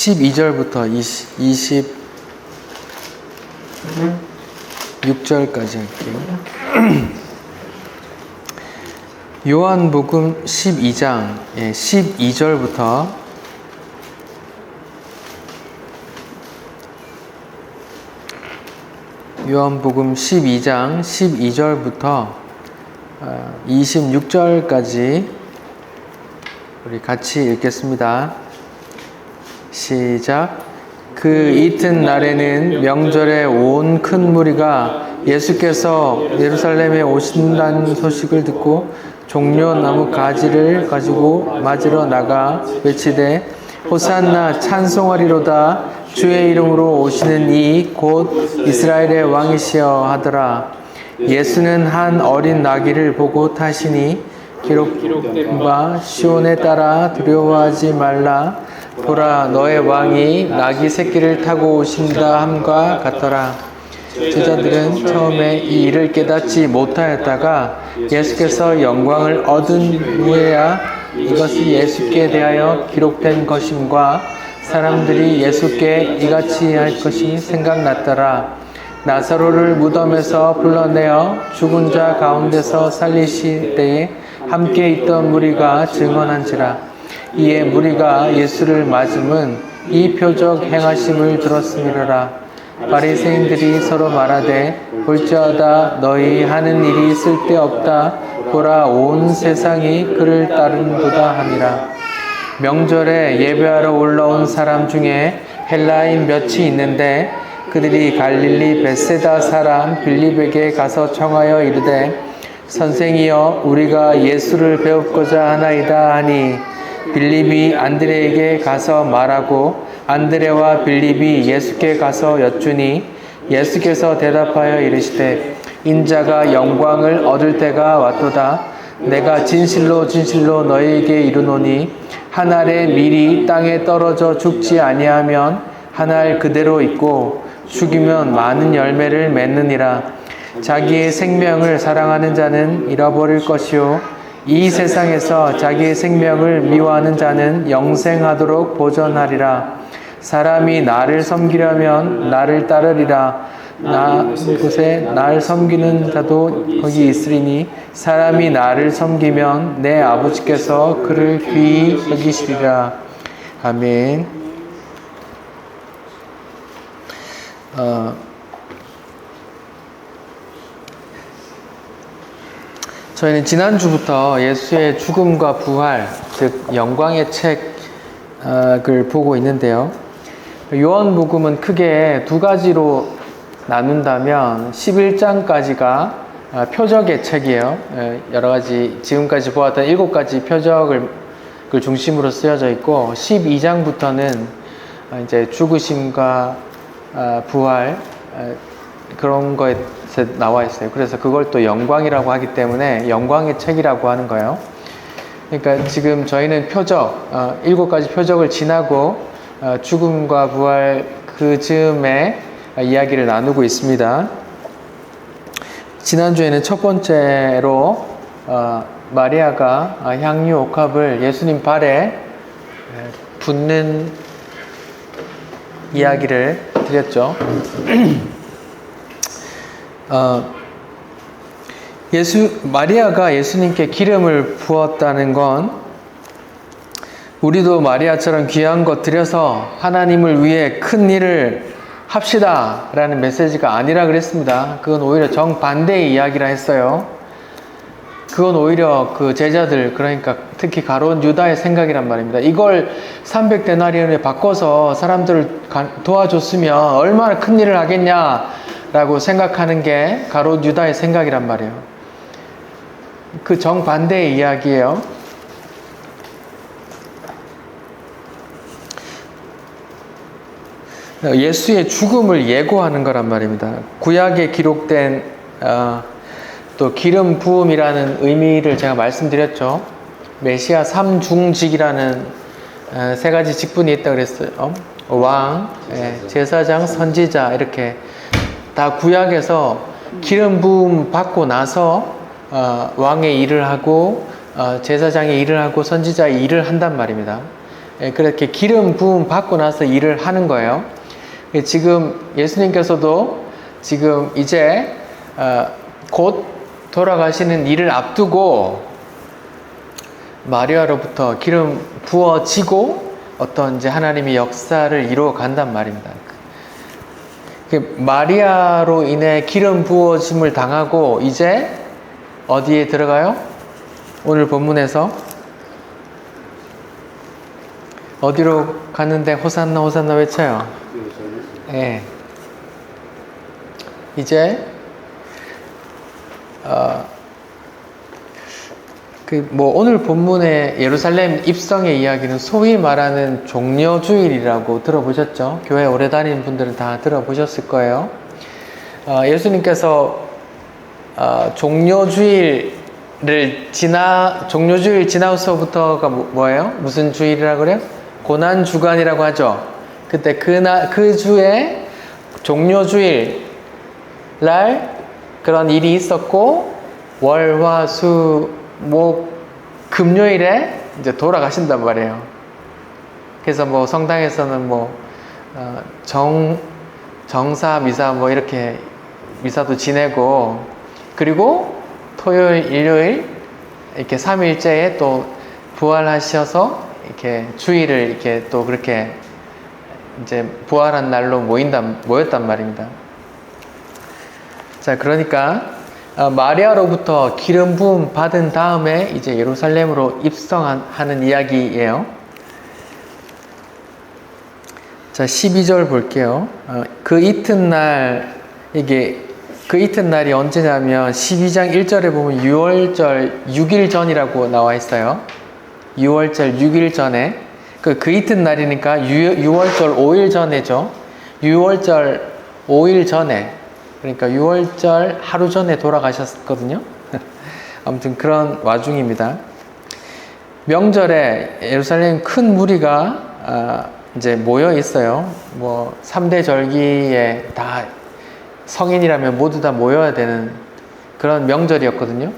12절부터 26절까지 할게요. 요한복음 12장 12절부터 요한복음 12장 12절부터 26절까지 우리 같이 읽겠습니다. 시작. 그 이튿날에는 명절에 온 큰 무리가 예수께서 예루살렘에 오신다는 소식을 듣고 종려나무 가지를 가지고 맞으러 나가 외치되 호산나 찬송하리로다 주의 이름으로 오시는 이 곧 이스라엘의 왕이시여 하더라. 예수는 한 어린 나귀를 보고 타시니 기록된 바 시온에 따라 두려워하지 말라. 보라 너의 왕이 나귀 새끼를 타고 오신다 함과 같더라. 제자들은 처음에 이 일을 깨닫지 못하였다가 예수께서 영광을 얻은 후에야 이것이 예수께 대하여 기록된 것임과 사람들이 예수께 이같이 할 것이 생각났더라. 나사로를 무덤에서 불러내어 죽은 자 가운데서 살리실 때에 함께 있던 무리가 증언한지라. 이에 무리가 예수를 맞음은 이 표적 행하심을 들었음이로라. 바리새인들이 서로 말하되 볼지어다 너희 하는 일이 쓸데없다. 보라 온 세상이 그를 따른도다 하니라. 명절에 예배하러 올라온 사람 중에 헬라인 몇이 있는데 그들이 갈릴리 벳세다 사람 빌립에게 가서 청하여 이르되 선생이여 우리가 예수를 배우고자 하나이다 하니 빌립이 안드레에게 가서 말하고 안드레와 빌립이 예수께 가서 여쭈니 예수께서 대답하여 이르시되 인자가 영광을 얻을 때가 왔도다. 내가 진실로 진실로 너희에게 이르노니 한 알의 밀이 땅에 떨어져 죽지 아니하면 한 알 그대로 있고 죽이면 많은 열매를 맺느니라. 자기의 생명을 사랑하는 자는 잃어버릴 것이요 이 세상에서 자기의 생명을 미워하는 자는 영생하도록 보존하리라. 사람이 나를 섬기려면 나를 따르리라. 곳에 날 섬기는 자도 거기 있으리니 사람이 나를 섬기면 내 아버지께서 그를 귀히 여기시리라. 아멘. 저희는 지난주부터 예수의 죽음과 부활, 즉 영광의 책을 보고 있는데요. 요한복음은 크게 두 가지로 나눈다면 11장까지가 표적의 책이에요. 여러 가지 지금까지 보았던 7가지 표적을 중심으로 쓰여져 있고 12장부터는 이제 죽으심과 부활 그런 거에 나와 있어요. 그래서 그걸 또 영광이라고 하기 때문에 영광의 책이라고 하는 거예요. 그러니까 지금 저희는 표적, 7가지 표적을 지나고 죽음과 부활 그 즈음에 이야기를 나누고 있습니다. 지난주에는 첫 번째로 마리아가 향유 옥합을 예수님 발에 붓는 이야기를 드렸죠. 마리아가 예수님께 기름을 부었다는 건 우리도 마리아처럼 귀한 것 드려서 하나님을 위해 큰 일을 합시다 라는 메시지가 아니라 그랬습니다. 그건 오히려 정반대의 이야기라 했어요. 그건 오히려 그 제자들, 그러니까 특히 가룟 유다의 생각이란 말입니다. 이걸 300데나리온에 바꿔서 사람들을 도와줬으면 얼마나 큰 일을 하겠냐 라고 생각하는 게 가룟 유다의 생각이란 말이에요. 그 정반대의 이야기예요. 예수의 죽음을 예고하는 거란 말입니다. 구약에 기록된 또 기름 부음이라는 의미를 제가 말씀드렸죠. 메시아 3중직이라는 3가지 직분이 있다고 그랬어요. 왕, 제사장, 선지자 이렇게 다 구약에서 기름 부음 받고 나서 왕의 일을 하고 제사장의 일을 하고 선지자의 일을 한단 말입니다. 그렇게 기름 부음 받고 나서 일을 하는 거예요. 지금 예수님께서도 지금 이제 곧 돌아가시는 일을 앞두고 마리아로부터 기름 부어지고 어떤 이제 하나님의 역사를 이루어 간단 말입니다. 마리아로 인해 기름 부어짐을 당하고 이제 어디에 들어가요? 오늘 본문에서 어디로 갔는데 호산나 호산나 외쳐요? 예. 이제 오늘 본문의 예루살렘 입성의 이야기는 소위 말하는 종려주일이라고 들어보셨죠? 교회 오래 다니는 분들은 다 들어보셨을 거예요. 예수님께서 종려주일 지나서부터가 뭐예요? 무슨 주일이라고 그래요? 고난주간이라고 하죠. 그때 그 주에 종려주일 날 그런 일이 있었고 월, 화, 수, 목, 금요일에 이제 돌아가신단 말이에요. 그래서 성당에서는 정사 미사 이렇게 미사도 지내고, 그리고 토요일, 일요일 이렇게 3일째에 또 부활하셔서 이렇게 주일을 이렇게 또 그렇게 이제 부활한 날로 모였단 말입니다. 자, 그러니까 마리아로부터 기름 부음 받은 다음에 이제 예루살렘으로 입성하는 이야기예요. 자, 12절 볼게요. 그 이튿날이 언제냐면 12장 1절에 보면 6월절 6일 전이라고 나와 있어요. 6월절 6일 전에 그 이튿날이니까 6월절 5일 전에죠. 6월절 5일 전에, 그러니까 6월절 하루 전에 돌아가셨거든요. 아무튼 그런 와중입니다. 명절에 예루살렘 큰 무리가 이제 모여 있어요. 3대 절기에 다 성인이라면 모두 다 모여야 되는 그런 명절이었거든요.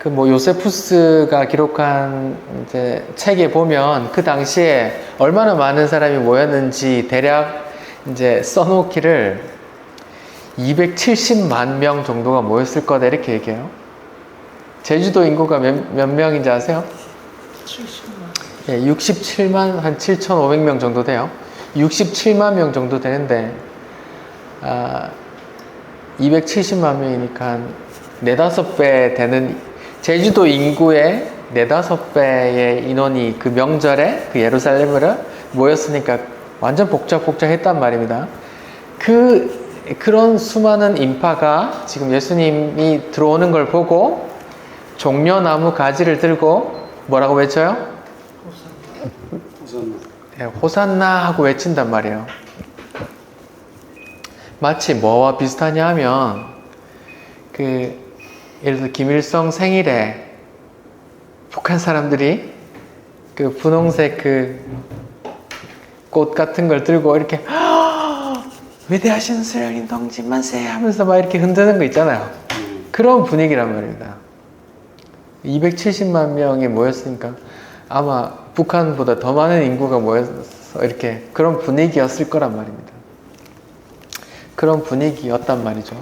요세푸스가 기록한 이제 책에 보면 그 당시에 얼마나 많은 사람이 모였는지 대략 이제 써놓기를 270만 명 정도가 모였을 거다 이렇게 얘기해요. 제주도 인구가 몇 명인지 아세요? 70만. 예, 67만 한 7,500명 정도 돼요. 67만 명 정도 되는데 270만 명이니까 한 4-5배 되는, 제주도 인구의 4-5배의 인원이 그 명절에 그 예루살렘으로 모였으니까 완전 복잡했단 말입니다. 그런 수많은 인파가 지금 예수님이 들어오는 걸 보고 종려나무 가지를 들고 뭐라고 외쳐요? 호산나. 네, 호산나 하고 외친단 말이에요. 마치 뭐와 비슷하냐 하면 예를 들어 김일성 생일에 북한 사람들이 그 분홍색 꽃 같은 걸 들고 이렇게 위대하신 수령님 동지 만세 하면서 막 이렇게 흔드는 거 있잖아요. 그런 분위기란 말입니다. 270만 명이 모였으니까 아마 북한보다 더 많은 인구가 모여서 이렇게 그런 분위기였을 거란 말입니다. 그런 분위기였단 말이죠.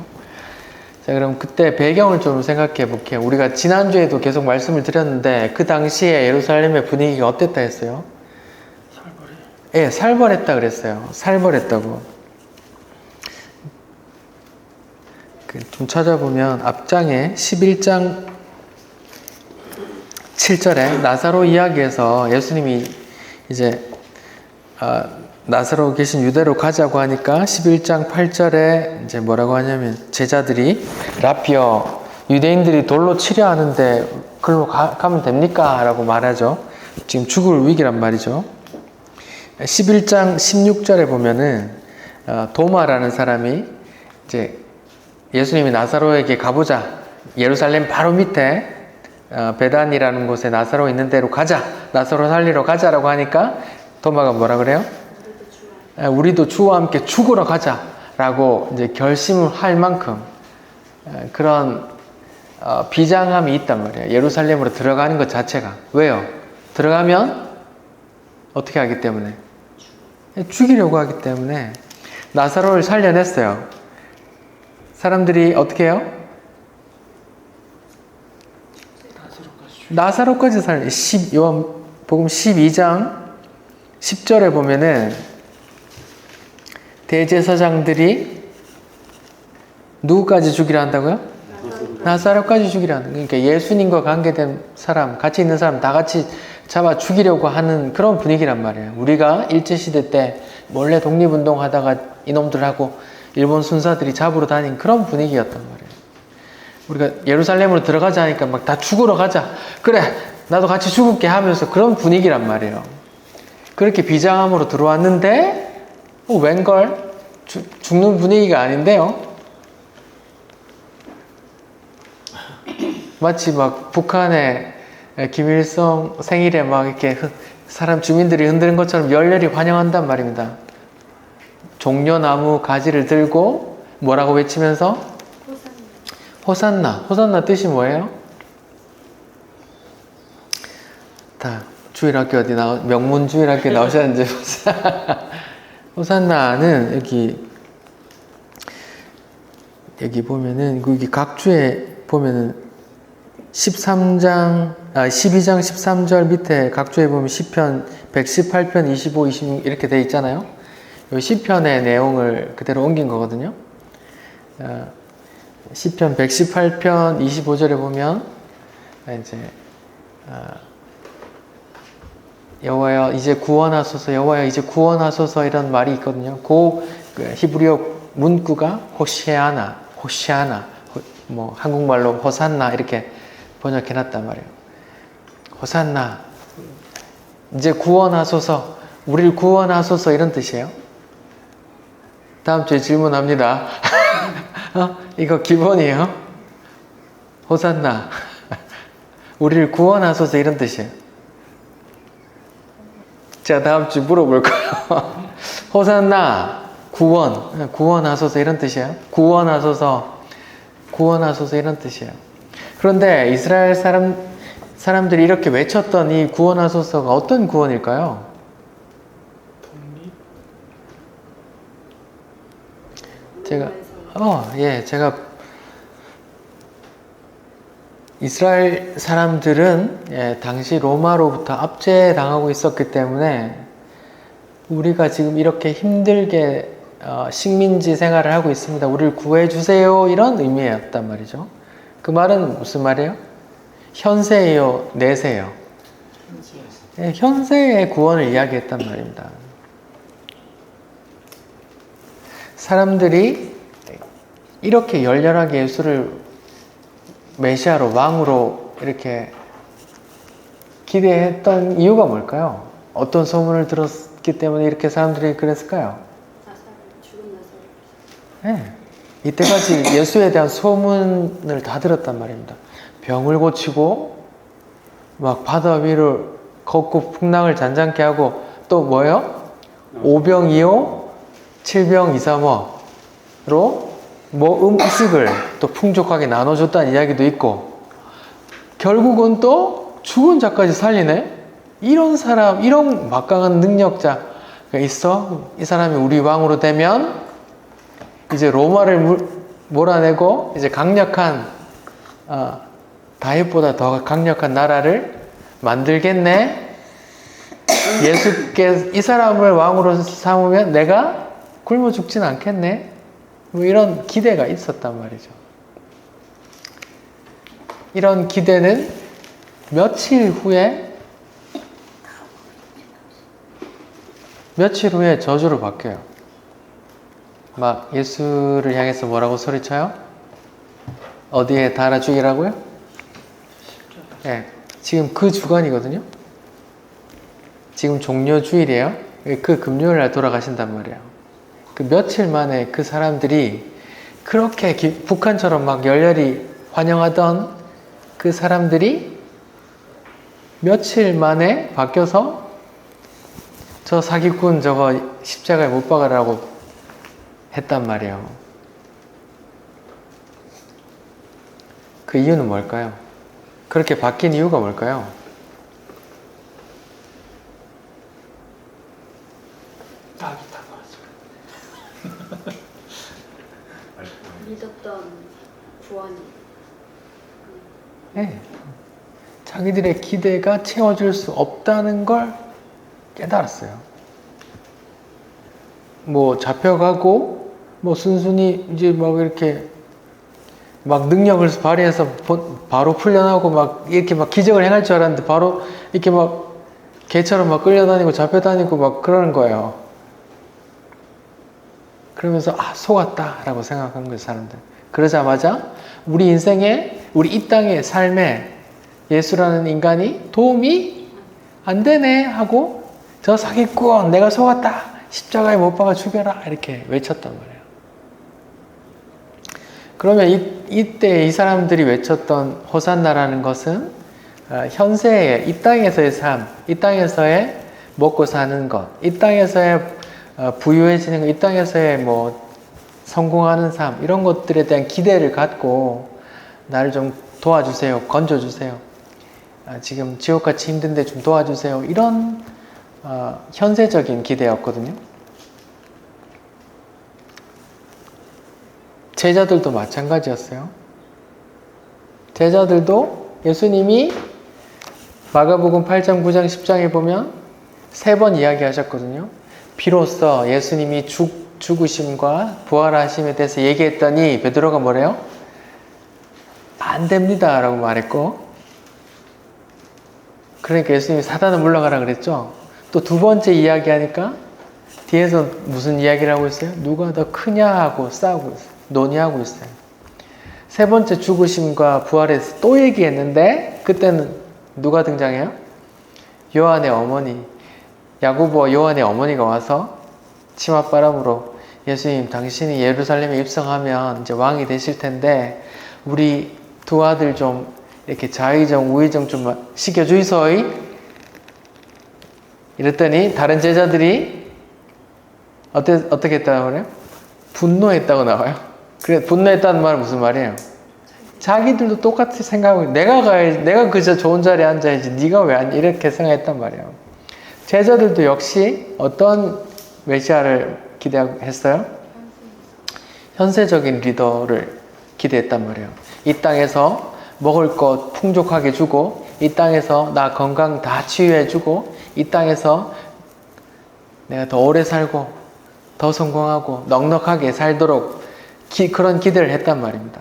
자, 그럼 그때 배경을 좀 생각해 볼게요. 우리가 지난주에도 계속 말씀을 드렸는데 그 당시에 예루살렘의 분위기가 어땠다 했어요? 예, 살벌했다 그랬어요. 살벌했다고. 좀 찾아보면 앞장에 11장 7절에 나사로 이야기에서 예수님이 이제 나사로 계신 유대로 가자고 하니까 11장 8절에 이제 뭐라고 하냐면 제자들이 라피어, 유대인들이 돌로 치려 하는데 그걸로 가면 됩니까? 라고 말하죠. 지금 죽을 위기란 말이죠. 11장 16절에 보면은 도마라는 사람이 이제 예수님이 나사로에게 가보자, 예루살렘 바로 밑에 베단이라는 곳에 나사로 있는 데로 가자, 나사로 살리러 가자라고 하니까 도마가 뭐라 그래요? 우리도 주와 함께 죽으러 가자라고 이제 결심을 할 만큼 그런 비장함이 있단 말이에요. 예루살렘으로 들어가는 것 자체가. 왜요? 들어가면 어떻게 하기 때문에? 죽이려고 하기 때문에 나사로를 살려냈어요. 사람들이 어떻게 해요? 나사로까지 요한복음 12장 10절에 보면은 대제사장들이 누구까지 죽이려 한다고요? 나사로까지 죽이려 한다. 그러니까 예수님과 관계된 사람, 같이 있는 사람 다 같이 잡아 죽이려고 하는 그런 분위기란 말이에요. 우리가 일제시대 때 몰래 독립운동 하다가 이놈들하고 일본 순사들이 잡으러 다닌 그런 분위기였단 말이에요. 우리가 예루살렘으로 들어가자 하니까 막 다 죽으러 가자. 그래, 나도 같이 죽을게 하면서 그런 분위기란 말이에요. 그렇게 비장함으로 들어왔는데 웬걸? 죽는 분위기가 아닌데요. 마치 막 북한의 김일성 생일에 막 이렇게 주민들이 흔드는 것처럼 열렬히 환영한단 말입니다. 종려나무 가지를 들고 뭐라고 외치면서? 호산나. 호산나 뜻이 뭐예요? 다 주일학교 명문 주일학교 나오셨는지 호산나는 여기 보면은 여기 각주에 보면은 12장 13절 밑에 각주에 보면 시편 118편 25, 26 이렇게 돼 있잖아요. 이 시편의 내용을 그대로 옮긴 거거든요. 시편 118편 25절에 보면 이제 여호와여 이제 구원하소서, 여호와여 이제 구원하소서 이런 말이 있거든요. 그 히브리어 문구가 호시아나, 뭐 한국말로 호산나 이렇게 번역해놨단 말이에요. 호산나, 이제 구원하소서, 우리를 구원하소서 이런 뜻이에요. 다음 주에 질문합니다. 이거 기본이에요. 호산나, 우리를 구원하소서 이런 뜻이에요. 제가 다음 주에 물어볼 거예요. 호산나, 구원하소서 이런 뜻이에요. 구원하소서 이런 뜻이에요. 그런데 이스라엘 사람들이 이렇게 외쳤던 이 구원하소서가 어떤 구원일까요? 제가 이스라엘 사람들은 당시 로마로부터 압제당하고 있었기 때문에 우리가 지금 이렇게 힘들게 식민지 생활을 하고 있습니다. 우리를 구해주세요. 이런 의미였단 말이죠. 그 말은 무슨 말이에요? 현세예요? 내세예요? 현세의 구원을 이야기했단 말입니다. 사람들이 이렇게 열렬하게 예수를 메시아로, 왕으로 이렇게 기대했던 이유가 뭘까요? 어떤 소문을 들었기 때문에 이렇게 사람들이 그랬을까요? 네. 이때까지 예수에 대한 소문을 다 들었단 말입니다. 병을 고치고 막 바다 위를 걷고 풍랑을 잔잔케 하고 또 뭐예요? 5병 2호 7병 2, 3호로 음식을 또 풍족하게 나눠줬다는 이야기도 있고 결국은 또 죽은 자까지 살리네? 이런 사람, 이런 막강한 능력자가 있어? 이 사람이 우리 왕으로 되면 이제 로마를 몰아내고 이제 강력한 다윗보다 더 강력한 나라를 만들겠네? 예수께 이 사람을 왕으로 삼으면 내가 굶어 죽진 않겠네? 뭐 이런 기대가 있었단 말이죠. 이런 기대는 며칠 후에 저주로 바뀌어요. 막 예수를 향해서 뭐라고 소리쳐요? 어디에 달아 죽이라고요? 네, 지금 그 주간이거든요. 지금 종료주일이에요. 그 금요일날 돌아가신단 말이에요. 그 며칠 만에 그 사람들이 그렇게 북한처럼 막 열렬히 환영하던 그 사람들이 며칠 만에 바뀌어서 저 사기꾼 저거 십자가에 못 박으라고 했단 말이에요. 그 이유는 뭘까요? 그렇게 바뀐 이유가 뭘까요? 닭이 타고 왔어요. 믿었던 구원이. 네. 자기들의 기대가 채워질 수 없다는 걸 깨달았어요. 뭐 잡혀가고 뭐 순순히 이제 막 이렇게 막 능력을 발휘해서 바로 풀려나오고 막 이렇게 막 기적을 행할 줄 알았는데 바로 이렇게 막 개처럼 막 끌려다니고 잡혀다니고 막 그러는 거예요. 그러면서 속았다라고 생각한 거예요, 사람들. 그러자마자 우리 인생에, 우리 이 땅의 삶에 예수라는 인간이 도움이 안 되네 하고 저 사기꾼 내가 속았다, 십자가에 못 박아 죽여라 이렇게 외쳤단 말이에요. 그러면 이때 이 사람들이 외쳤던 호산나라는 것은 현세의 이 땅에서의 삶, 이 땅에서의 먹고 사는 것, 이 땅에서의 부유해지는 것, 이 땅에서의 뭐 성공하는 삶, 이런 것들에 대한 기대를 갖고 나를 좀 도와주세요, 건져주세요, 지금 지옥같이 힘든데 좀 도와주세요, 이런 현세적인 기대였거든요. 제자들도 마찬가지였어요. 제자들도 예수님이 마가복음 8장, 9장, 10장에 보면 3번 이야기하셨거든요. 비로소 예수님이 죽으심과 부활하심에 대해서 얘기했더니 베드로가 뭐래요? 안 됩니다 라고 말했고, 그러니까 예수님이 사단을 물러가라 그랬죠. 또 2번째 이야기하니까 뒤에서 무슨 이야기를 하고 있어요? 누가 더 크냐 하고 싸우고 있어요. 논의하고 있어요. 3번째 죽으심과 부활에서 또 얘기했는데 그때는 누가 등장해요? 요한의 어머니, 야고보와 요한의 어머니가 와서 치맛바람으로 예수님, 당신이 예루살렘에 입성하면 이제 왕이 되실 텐데 우리 2 아들 좀 이렇게 좌의정 우의정 좀 시켜주이소이. 이랬더니 다른 제자들이 어떻게 했다고 그래요? 분노했다고 나와요. 그래, 분노했다는 말은 무슨 말이에요? 자기들도 똑같이 생각하고 내가 그저 좋은 자리에 앉아야지 네가 왜 안 이렇게 생각했단 말이에요. 제자들도 역시 어떤 메시아를 기대했어요? 현세적인 리더를 기대했단 말이에요. 이 땅에서 먹을 것 풍족하게 주고, 이 땅에서 나 건강 다 치유해 주고, 이 땅에서 내가 더 오래 살고 더 성공하고 넉넉하게 살도록 그런 기대를 했단 말입니다.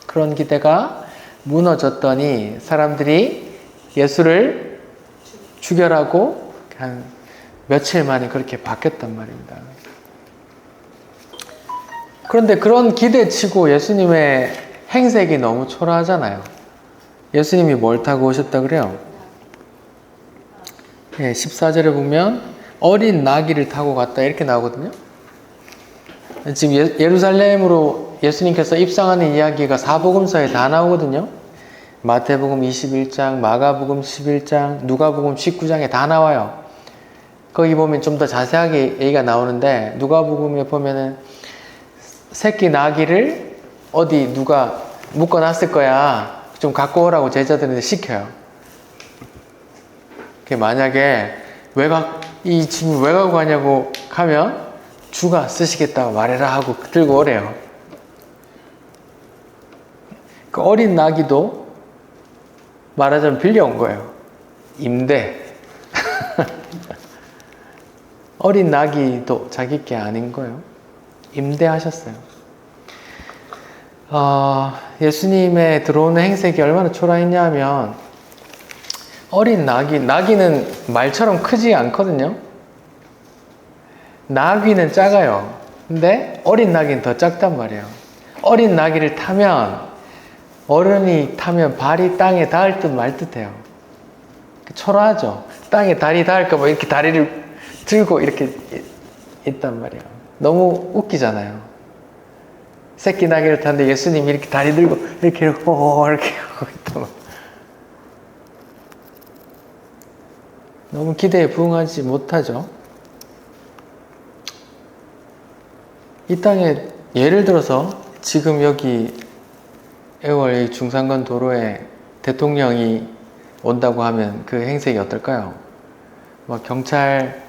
그런 기대가 무너졌더니 사람들이 예수를 죽여라고 한 며칠 만에 그렇게 바뀌었단 말입니다. 그런데 그런 기대치고 예수님의 행색이 너무 초라하잖아요. 예수님이 뭘 타고 오셨다 그래요? 14절에 보면 어린 나귀를 타고 갔다 이렇게 나오거든요. 지금 예루살렘으로 예수님께서 입성하는 이야기가 사복음서에 다 나오거든요. 마태복음 21장, 마가복음 11장, 누가복음 19장에 다 나와요. 거기 보면 좀 더 자세하게 얘기가 나오는데, 누가복음에 보면은 새끼 나귀를 어디 누가 묶어놨을 거야, 좀 갖고 오라고 제자들한테 시켜요. 만약에 이 집을 왜 갖고 가냐고 하면 주가 쓰시겠다고 말해라 하고 들고 오래요. 그 어린 나귀도 말하자면 빌려온 거예요. 임대. 어린 나귀도 자기 게 아닌 거예요. 임대하셨어요. 예수님의 들어오는 행색이 얼마나 초라했냐면, 어린 나귀는 말처럼 크지 않거든요. 나귀는 작아요. 근데 어린 나귀는 더 작단 말이에요. 어린 나귀를 타면, 어른이 타면 발이 땅에 닿을 듯 말 듯해요. 초라하죠. 땅에 다리 닿을까봐 이렇게 다리를 들고 이렇게 있단 말이에요. 너무 웃기잖아요. 새끼 나귀를 타는데 예수님이 이렇게 다리 들고 이렇게 하고 있단 말이에요. 너무 기대에 부응하지 못하죠. 이 땅에 예를 들어서 지금 여기 애월 중산간 도로에 대통령이 온다고 하면 그 행색이 어떨까요? 막 경찰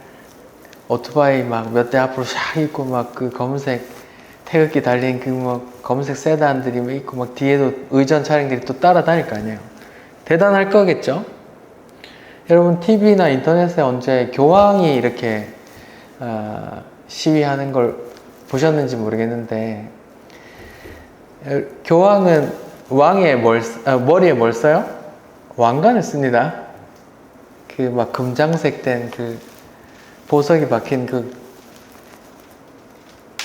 오토바이 막 몇 대 앞으로 샥 있고 막 그 검은색 태극기 달린 그 뭐 검은색 세단들이 막 있고 막 뒤에도 의전 차량들이 또 따라다닐 거 아니에요. 대단할 거겠죠? 여러분 TV나 인터넷에 언제 교황이 이렇게 시위하는 걸 보셨는지 모르겠는데 교황은 왕의 머리에 뭘 써요? 왕관을 씁니다. 그 막 금장색 된 그 보석이 박힌 그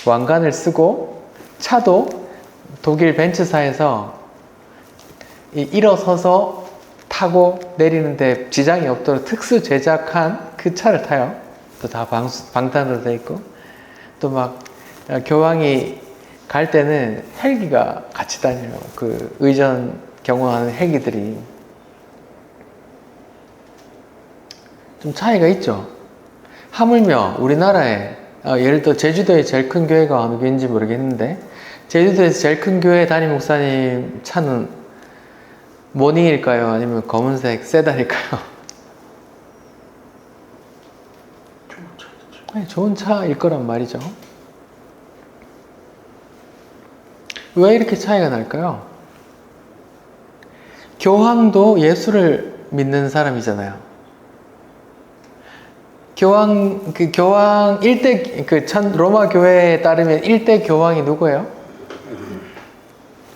왕관을 쓰고 차도 독일 벤츠사에서 일어서서 타고 내리는데 지장이 없도록 특수 제작한 그 차를 타요. 또 다 방탄으로 돼 있고 또 막 교황이 갈 때는 헬기가 같이 다녀요. 그 의전 경호하는 헬기들이 좀 차이가 있죠. 하물며 우리나라에 예를 들어 제주도에 제일 큰 교회가 어느 교회인지 모르겠는데 제주도에서 제일 큰 교회 담임 목사님 차는 모닝일까요? 아니면 검은색 세단일까요? 네, 좋은 차일 거란 말이죠. 왜 이렇게 차이가 날까요? 교황도 예수를 믿는 사람이잖아요. 교황 일대 로마 교회에 따르면 일대 교황이 누구예요?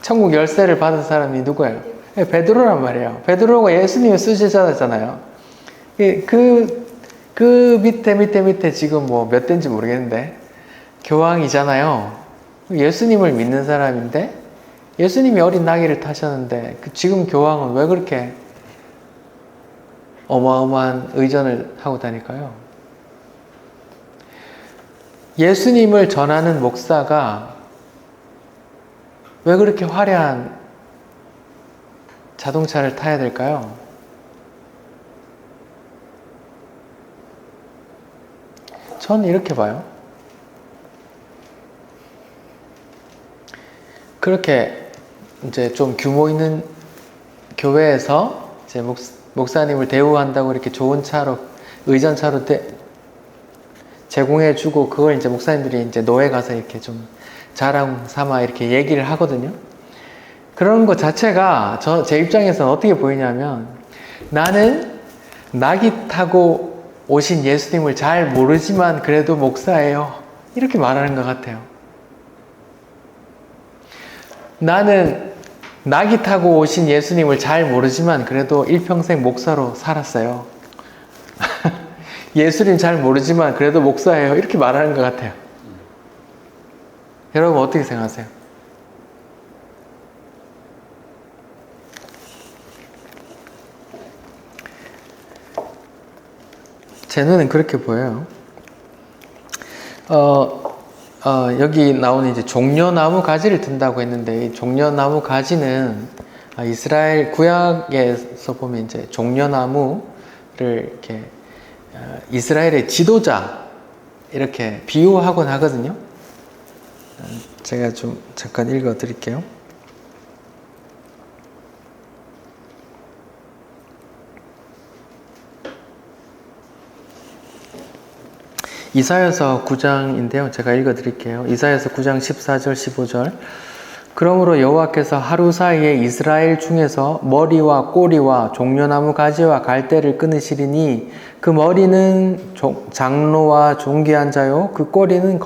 천국 열쇠를 받은 사람이 누구예요? 베드로란 말이에요. 베드로가 예수님의 수제자잖아요. 그 밑에 지금 뭐 몇 대인지 모르겠는데 교황이잖아요. 예수님을 믿는 사람인데 예수님이 어린 나귀를 타셨는데 지금 교황은 왜 그렇게 어마어마한 의전을 하고 다닐까요? 예수님을 전하는 목사가 왜 그렇게 화려한 자동차를 타야 될까요? 저는 이렇게 봐요. 그렇게 이제 좀 규모 있는 교회에서 이제 목사님을 대우한다고 이렇게 좋은 차로 의전차로 제공해주고 그걸 이제 목사님들이 이제 노예 가서 이렇게 좀 자랑 삼아 이렇게 얘기를 하거든요. 그런 것 자체가 제 입장에서는 어떻게 보이냐면 나는 낙이 타고 오신 예수님을 잘 모르지만 그래도 목사예요. 이렇게 말하는 것 같아요. 나는 낙이 타고 오신 예수님을 잘 모르지만 그래도 일평생 목사로 살았어요. 예수님 잘 모르지만 그래도 목사예요. 이렇게 말하는 것 같아요. 여러분 어떻게 생각하세요? 제 눈엔 그렇게 보여요. 여기 나오는 이제 종려나무 가지를 든다고 했는데 이 종려나무 가지는 이스라엘 구약에서 보면 이제 종려나무를 이렇게 이스라엘의 지도자 이렇게 비유하곤 하거든요. 제가 좀 잠깐 읽어 드릴게요. 이사야서 9장인데요. 제가 읽어 드릴게요. 이사야서 9장 14절 15절. 그러므로 여호와께서 하루 사이에 이스라엘 중에서 머리와 꼬리와 종려나무 가지와 갈대를 끊으시리니 그 머리는 장로와 존귀한 자요 그 꼬리는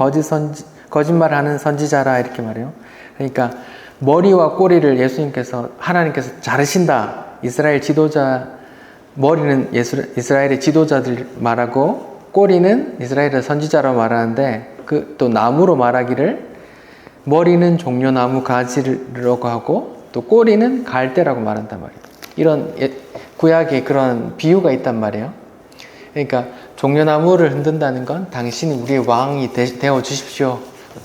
거짓말하는 선지자라 이렇게 말해요. 그러니까 머리와 꼬리를 하나님께서 자르신다. 이스라엘 지도자 머리는 이스라엘의 지도자들 말하고 꼬리는 이스라엘의 선지자라고 말하는데 또 나무로 말하기를 머리는 종려나무 가지라고 하고 또 꼬리는 갈대라고 말한단 말이에요. 이런 구약에 그런 비유가 있단 말이에요. 그러니까 종려나무를 흔든다는 건 당신이 우리의 왕이 되어 주십시오.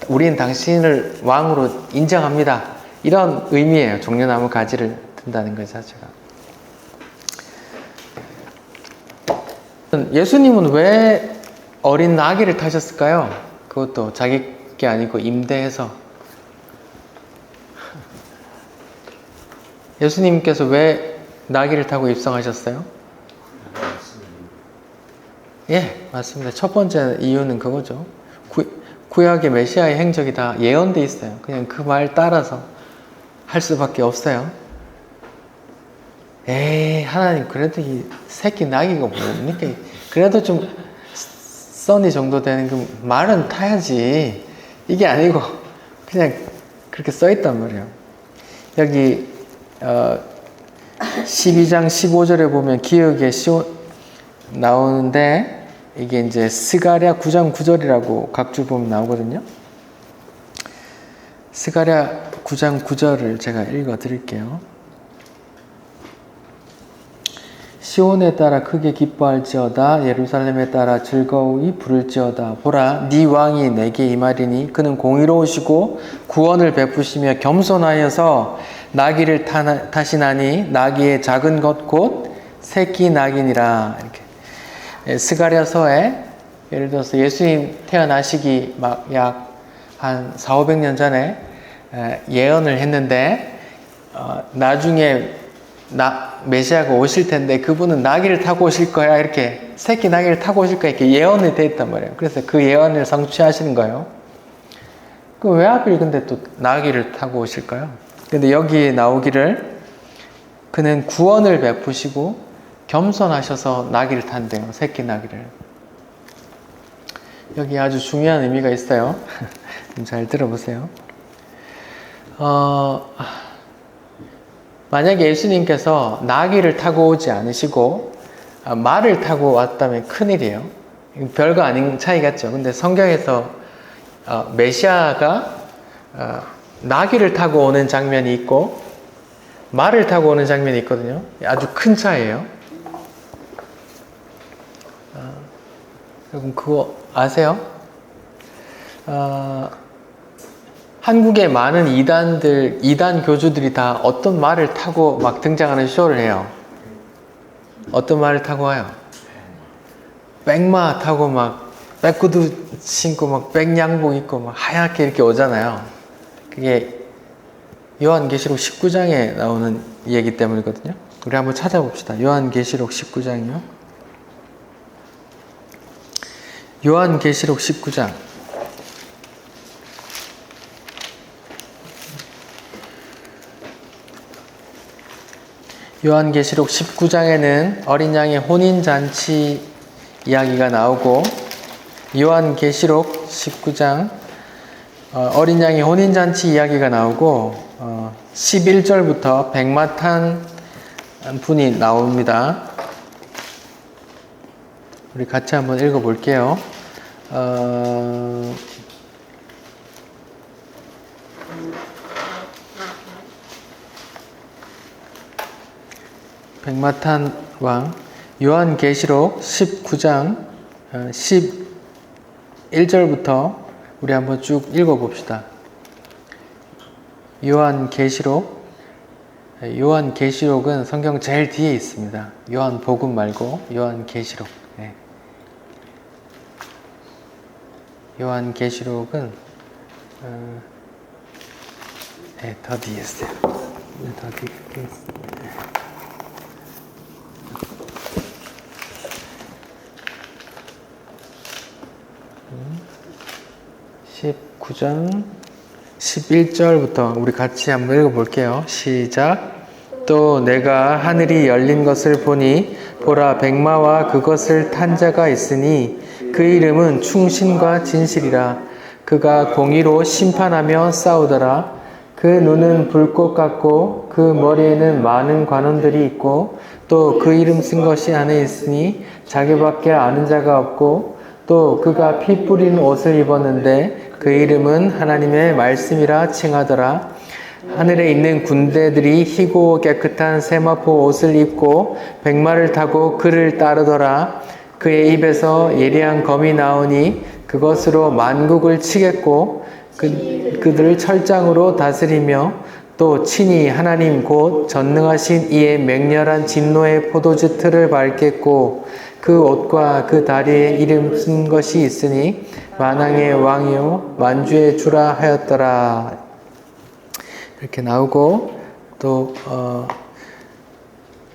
우리는 당신을 왕으로 인정합니다. 이런 의미예요. 종려나무 가지를 든다는 것 자체가. 예수님은 왜 어린 나귀를 타셨을까요? 그것도 자기 게 아니고 임대해서. 예수님께서 왜 나귀를 타고 입성하셨어요? 예, 맞습니다. 첫 번째 이유는 그거죠. 구약의 메시아의 행적이 다 예언돼 있어요. 그냥 그 말 따라서 할 수밖에 없어요. 에이, 하나님, 그래도 이 새끼 나귀가 뭡니까? 그래도 좀 써니 정도 되는 그 말은 타야지. 이게 아니고 그냥 그렇게 써 있단 말이에요. 여기 12장 15절에 보면 기억에 나오는데 이게 이제 스가랴 9장 9절이라고 각주 보면 나오거든요. 스가랴 9장 9절을 제가 읽어 드릴게요. 시온에 따라 크게 기뻐할지어다. 예루살렘에 따라 즐거이 부를지어다. 보라, 네 왕이 내게 임하리니 그는 공의로우시고 구원을 베푸시며 겸손하여서 나귀를 타시나니 나귀의 작은 것 곧 새끼 나귀니라. 이렇게 스가랴서에 예를 들어서 예수님 태어나시기 막 약 한 400~500년 전에 예언을 했는데 나중에 메시아가 오실 텐데 그분은 나귀를 타고 오실 거야, 이렇게 새끼 나귀를 타고 오실 거야, 이렇게 예언이 돼 있단 말이에요. 그래서 그 예언을 성취하시는 거예요. 그 왜 하필 근데 또 나귀를 타고 오실까요? 근데 여기에 나오기를 그는 구원을 베푸시고 겸손하셔서 나귀를 탄대요. 새끼 나귀를. 여기 아주 중요한 의미가 있어요. 잘 들어보세요. 만약에 예수님께서 나귀를 타고 오지 않으시고 말을 타고 왔다면 큰일이에요. 별거 아닌 차이 같죠. 근데 성경에서 메시아가 나귀를 타고 오는 장면이 있고 말을 타고 오는 장면이 있거든요. 아주 큰 차이예요. 여러분 그거 아세요? 한국의 많은 이단 교주들이 다 어떤 말을 타고 막 등장하는 쇼를 해요. 어떤 말을 타고 와요? 백마 타고 막 백구두 신고 막 백양복 입고 막 하얗게 이렇게 오잖아요. 그게 요한계시록 19장에 나오는 얘기 때문이거든요. 우리 한번 찾아봅시다. 요한계시록 19장이요. 요한계시록 19장. 요한계시록 19장에는 어린 양의 혼인잔치 이야기가 나오고, 요한계시록 19장 어린 양의 혼인잔치 이야기가 나오고 11절부터 백마탄 분이 나옵니다. 우리 같이 한번 읽어볼게요. 백마탄 왕, 요한계시록 19장 11절부터 우리 한번 쭉 읽어봅시다. 요한계시록은 성경 제일 뒤에 있습니다. 요한복음 말고 요한계시록. 네. 요한계시록은 더 뒤에 있어요. 더 뒤에 있습니다. 19장 11절부터 우리 같이 한번 읽어볼게요. 시작. 또 내가 하늘이 열린 것을 보니 보라 백마와 그것을 탄 자가 있으니 그 이름은 충신과 진실이라. 그가 공의로 심판하며 싸우더라. 그 눈은 불꽃 같고 그 머리에는 많은 관원들이 있고 또 그 이름 쓴 것이 안에 있으니 자기밖에 아는 자가 없고 또 그가 피 뿌린 옷을 입었는데 그 이름은 하나님의 말씀이라 칭하더라. 하늘에 있는 군대들이 희고 깨끗한 세마포 옷을 입고 백마를 타고 그를 따르더라. 그의 입에서 예리한 검이 나오니 그것으로 만국을 치겠고 그들을 철장으로 다스리며 또 친히 하나님 곧 전능하신 이의 맹렬한 진노의 포도주 틀을 밟겠고 그 옷과 그 다리에 이름 쓴 것이 있으니 만왕의 왕이요 만주의 주라 하였더라. 이렇게 나오고 또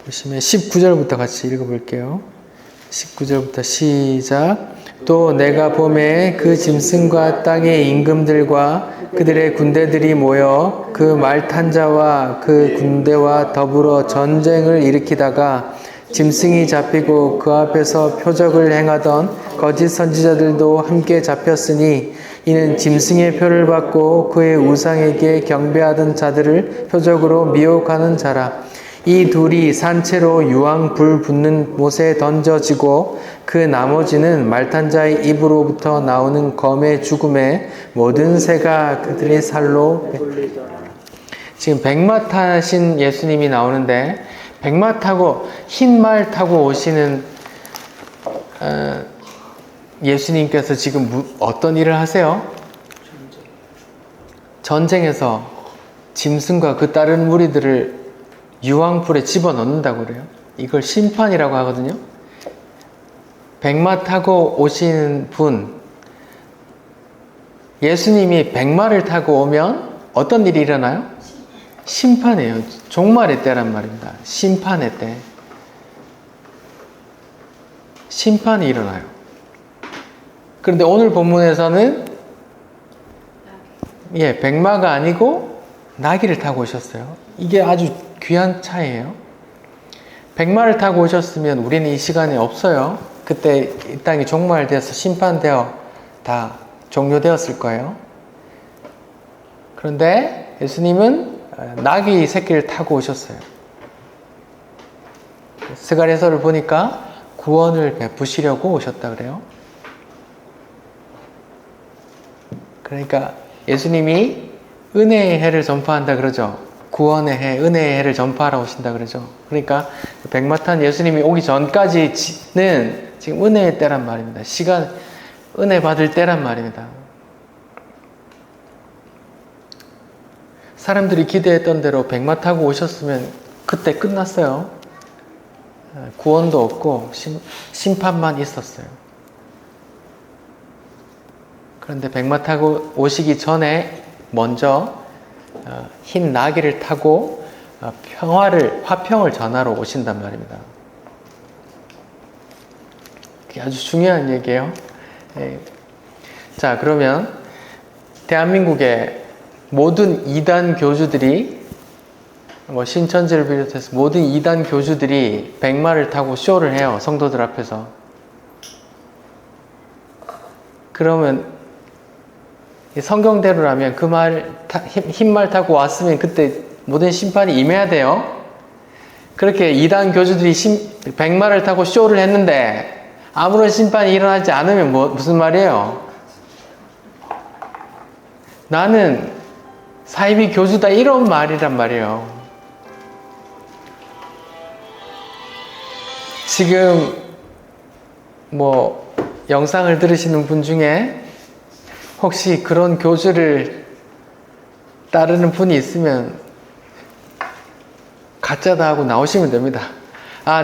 보시면 19절부터 같이 읽어볼게요. 19절부터 시작. 또 내가 봄에 그 짐승과 땅의 임금들과 그들의 군대들이 모여 그 말 탄 자와 그 군대와 더불어 전쟁을 일으키다가 짐승이 잡히고 그 앞에서 표적을 행하던 거짓 선지자들도 함께 잡혔으니 이는 짐승의 표를 받고 그의 우상에게 경배하던 자들을 표적으로 미혹하는 자라. 이 둘이 산채로 유황 불 붙는 못에 던져지고 그 나머지는 말탄 자의 입으로부터 나오는 검의 죽음에 모든 새가 그들의 살로. 지금 백마 타신 예수님이 나오는데, 백마 타고 흰 말 타고 오시는 예수님께서 지금 어떤 일을 하세요? 전쟁에서 짐승과 그 다른 무리들을 유황불에 집어넣는다고 그래요. 이걸 심판이라고 하거든요. 백마 타고 오시는 분, 예수님이 백마를 타고 오면 어떤 일이 일어나요? 심판이에요. 종말의 때란 말입니다. 심판의 때. 심판이 일어나요. 그런데 오늘 본문에서는 백마가 아니고 나귀를 타고 오셨어요. 이게 아주 귀한 차이예요. 백마를 타고 오셨으면 우리는 이 시간에 없어요. 그때 이 땅이 종말되어서 심판되어 다 종료되었을 거예요. 그런데 예수님은 나귀 새끼를 타고 오셨어요. 스가랴서를 보니까 구원을 베푸시려고 오셨다 그래요. 그러니까 예수님이 은혜의 해를 전파한다 그러죠. 구원의 해, 은혜의 해를 전파하러 오신다 그러죠. 그러니까 백마 탄 예수님이 오기 전까지는 지금 은혜의 때란 말입니다. 시간, 은혜 받을 때란 말입니다. 사람들이 기대했던 대로 백마 타고 오셨으면 그때 끝났어요. 구원도 없고 심판만 있었어요. 그런데 백마 타고 오시기 전에 먼저 흰 나귀를 타고 화평을 전하러 오신단 말입니다. 그게 아주 중요한 얘기예요. 자, 그러면 대한민국의 모든 이단 교주들이, 신천지를 비롯해서 모든 이단 교주들이 백마를 타고 쇼를 해요. 성도들 앞에서. 그러면 성경대로라면 그 흰 말 타고 왔으면 그때 모든 심판이 임해야 돼요. 그렇게 이단 교주들이 백마를 타고 쇼를 했는데 아무런 심판이 일어나지 않으면 무슨 말이에요? 나는 사이비 교주다, 이런 말이란 말이에요. 지금 영상을 들으시는 분 중에 혹시 그런 교주를 따르는 분이 있으면 가짜다 하고 나오시면 됩니다.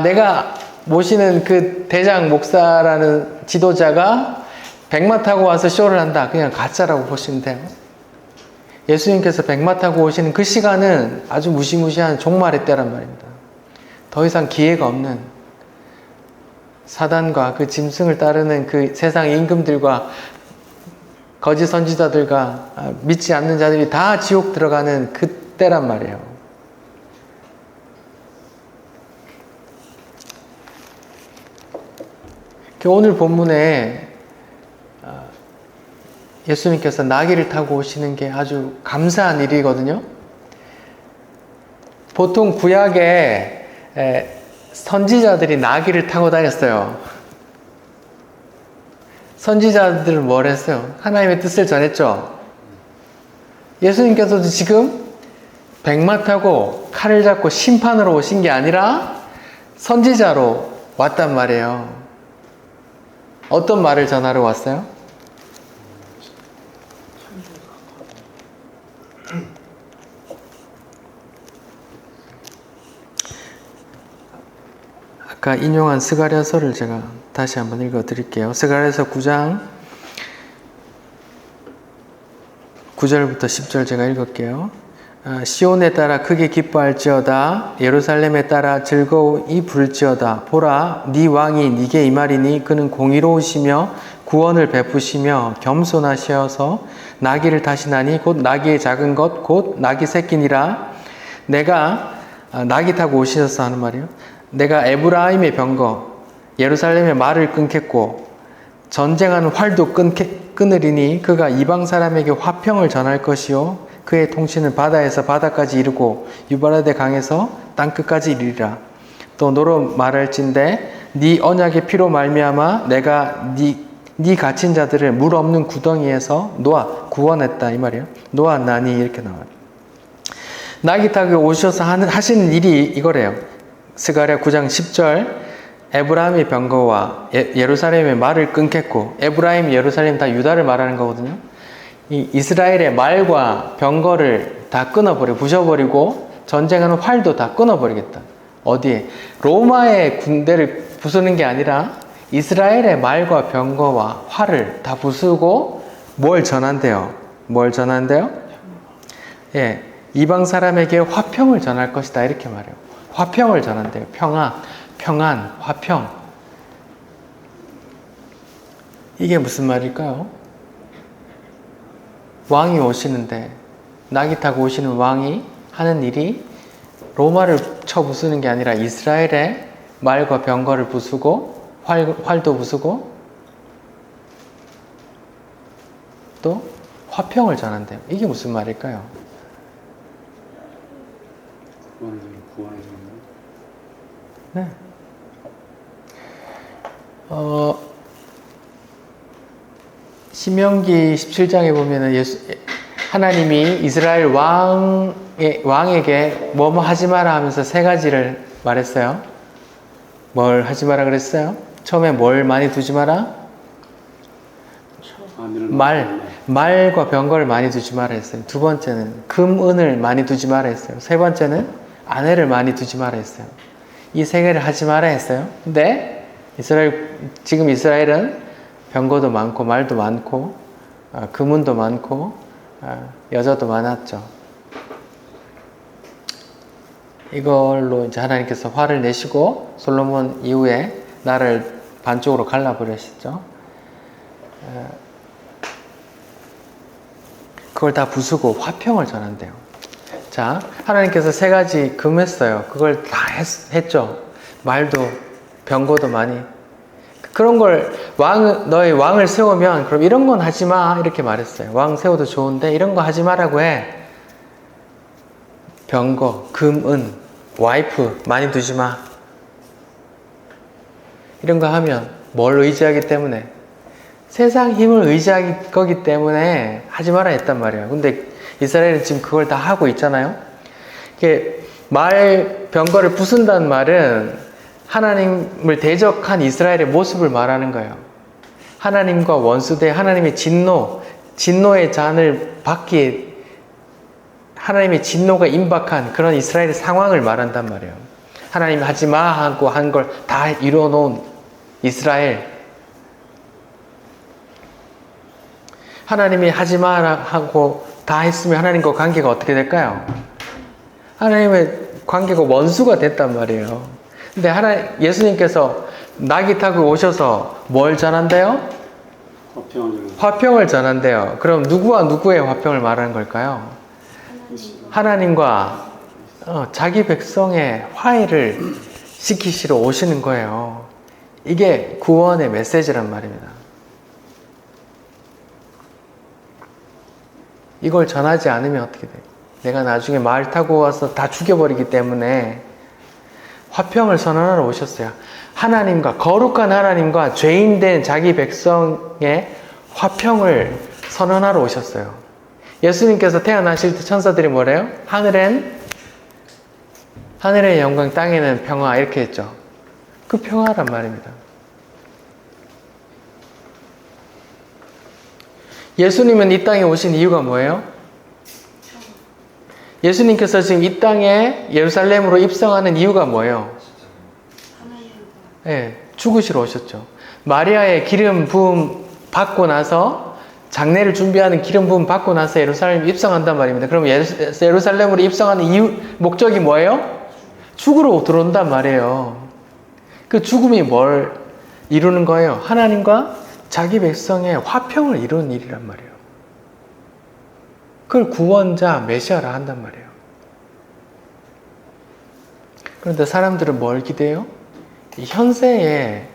내가 모시는 그 대장 목사라는 지도자가 백마 타고 와서 쇼를 한다, 그냥 가짜라고 보시면 돼요. 예수님께서 백마 타고 오시는 그 시간은 아주 무시무시한 종말의 때란 말입니다. 더 이상 기회가 없는, 사단과 그 짐승을 따르는 그 세상 임금들과 거짓 선지자들과 믿지 않는 자들이 다 지옥 들어가는 그때란 말이에요. 오늘 본문에 예수님께서 나귀를 타고 오시는 게 아주 감사한 일이거든요. 보통 구약에 선지자들이 나귀를 타고 다녔어요. 선지자들은 뭘 했어요? 하나님의 뜻을 전했죠. 예수님께서도 지금 백마 타고 칼을 잡고 심판으로 오신 게 아니라 선지자로 왔단 말이에요. 어떤 말을 전하러 왔어요? 아까 인용한 스가랴서를 제가 다시 한번 읽어 드릴게요. 스가랴서 9장 9절부터 10절 제가 읽을게요. 시온에 따라 크게 기뻐할지어다. 예루살렘에 따라 즐거이 부를지어다. 보라, 네 왕이 네게 임하리니 그는 공의로우시며 구원을 베푸시며 겸손하시어서 나귀를 타시나니 곧 나귀의 작은 것 곧 나귀 새끼니라. 내가 나귀 타고 오시셔서 하는 말이에요. 내가 에브라임의 병거 예루살렘의 말을 끊겠고 전쟁하는 활도 끊으리니 그가 이방 사람에게 화평을 전할 것이요 그의 통치는 바다에서 바다까지 이르고 유바라데 강에서 땅끝까지 이르리라. 또 너로 말할진대 네 언약의 피로 말미암아 내가 네 갇힌 자들을 물 없는 구덩이에서 구원했다 이 말이에요. 놓았나니 이렇게 나와요. 나귀 타고 오셔서 하시는 일이 이거래요. 스가랴 9장 10절 에브라임의 병거와 예루살렘의 말을 끊겠고 에브라임, 예루살렘 다 유다를 말하는 거거든요. 이 이스라엘의 말과 병거를 다 끊어버리고 부셔버리고 전쟁하는 활도 다 끊어버리겠다. 어디에? 로마의 군대를 부수는 게 아니라 이스라엘의 말과 병거와 활을 다 부수고 뭘 전한대요? 뭘 전한대요? 예, 이방 사람에게 화평을 전할 것이다 이렇게 말해요. 화평을 전한대요. 평안, 화평. 이게 무슨 말일까요? 왕이 오시는데 나귀 타고 오시는 왕이 하는 일이 로마를 쳐 부수는 게 아니라 이스라엘의 말과 병거를 부수고 활도 부수고 또 화평을 전한대요. 이게 무슨 말일까요? 구원을 네. 신명기 17장에 보면은 하나님이 이스라엘 왕에게 뭐뭐 하지 마라 하면서 세 가지를 말했어요. 뭘 하지 마라 그랬어요? 처음에 뭘 많이 두지 마라? 말과 병거를 많이 두지 마라 했어요. 두 번째는 금, 은을 많이 두지 마라 했어요. 세 번째는 아내를 많이 두지 마라 했어요. 이 세 개를 하지 마라 했어요. 근데 지금 이스라엘은 병거도 많고 말도 많고 금은도 많고 여자도 많았죠. 이걸로 이제 하나님께서 화를 내시고 솔로몬 이후에 나라를 반쪽으로 갈라버리셨죠. 그걸 다 부수고 화평을 전한대요. 자, 하나님께서 세 가지 금했어요. 그걸 다 했죠. 말도 병거도 많이. 그런 걸 너희 왕을 세우면 그럼 이런 건 하지 마 이렇게 말했어요. 왕 세워도 좋은데 이런 거 하지 마라고 해. 병거, 금, 은, 와이프 많이 두지 마. 이런 거 하면 뭘 의지하기 때문에? 세상 힘을 의지할 거기 때문에 하지 마라 했단 말이에요. 근데 이스라엘은 지금 그걸 다 하고 있잖아요. 이게 병거를 부순다는 말은 하나님을 대적한 이스라엘의 모습을 말하는 거예요. 하나님과 원수대 하나님의 진노의 잔을 받기에 하나님의 진노가 임박한 그런 이스라엘의 상황을 말한단 말이에요. 하나님이 하지 마 하고 한 걸 다 이뤄놓은 이스라엘. 하나님이 하지 마라 하고 다 했으면 하나님과 관계가 어떻게 될까요? 하나님의 관계가 원수가 됐단 말이에요. 근데 예수님께서 나귀 타고 오셔서 뭘 전한대요? 화평을 전한대요. 그럼 누구와 누구의 화평을 말하는 걸까요? 하나님과 자기 백성의 화해를 시키시러 오시는 거예요. 이게 구원의 메시지란 말입니다. 이걸 전하지 않으면 어떻게 돼요? 내가 나중에 말 타고 와서 다 죽여버리기 때문에 화평을 선언하러 오셨어요. 거룩한 하나님과 죄인된 자기 백성의 화평을 선언하러 오셨어요. 예수님께서 태어나실 때 천사들이 뭐래요? 하늘의 영광, 땅에는 평화 이렇게 했죠. 그 평화란 말입니다. 예수님은 이 땅에 오신 이유가 뭐예요? 예수님께서 지금 이 땅에 예루살렘으로 입성하는 이유가 뭐예요? 네, 죽으시러 오셨죠. 마리아의 기름 부음 받고 나서 장례를 준비하는 기름 부음 받고 나서 예루살렘에 입성한단 말입니다. 그럼 예루살렘으로 입성하는 이유, 목적이 뭐예요? 죽으러 들어온단 말이에요. 그 죽음이 뭘 이루는 거예요? 하나님과 자기 백성의 화평을 이루는 일이란 말이에요. 그걸 구원자, 메시아라 한단 말이에요. 그런데 사람들은 뭘 기대해요? 이 현세에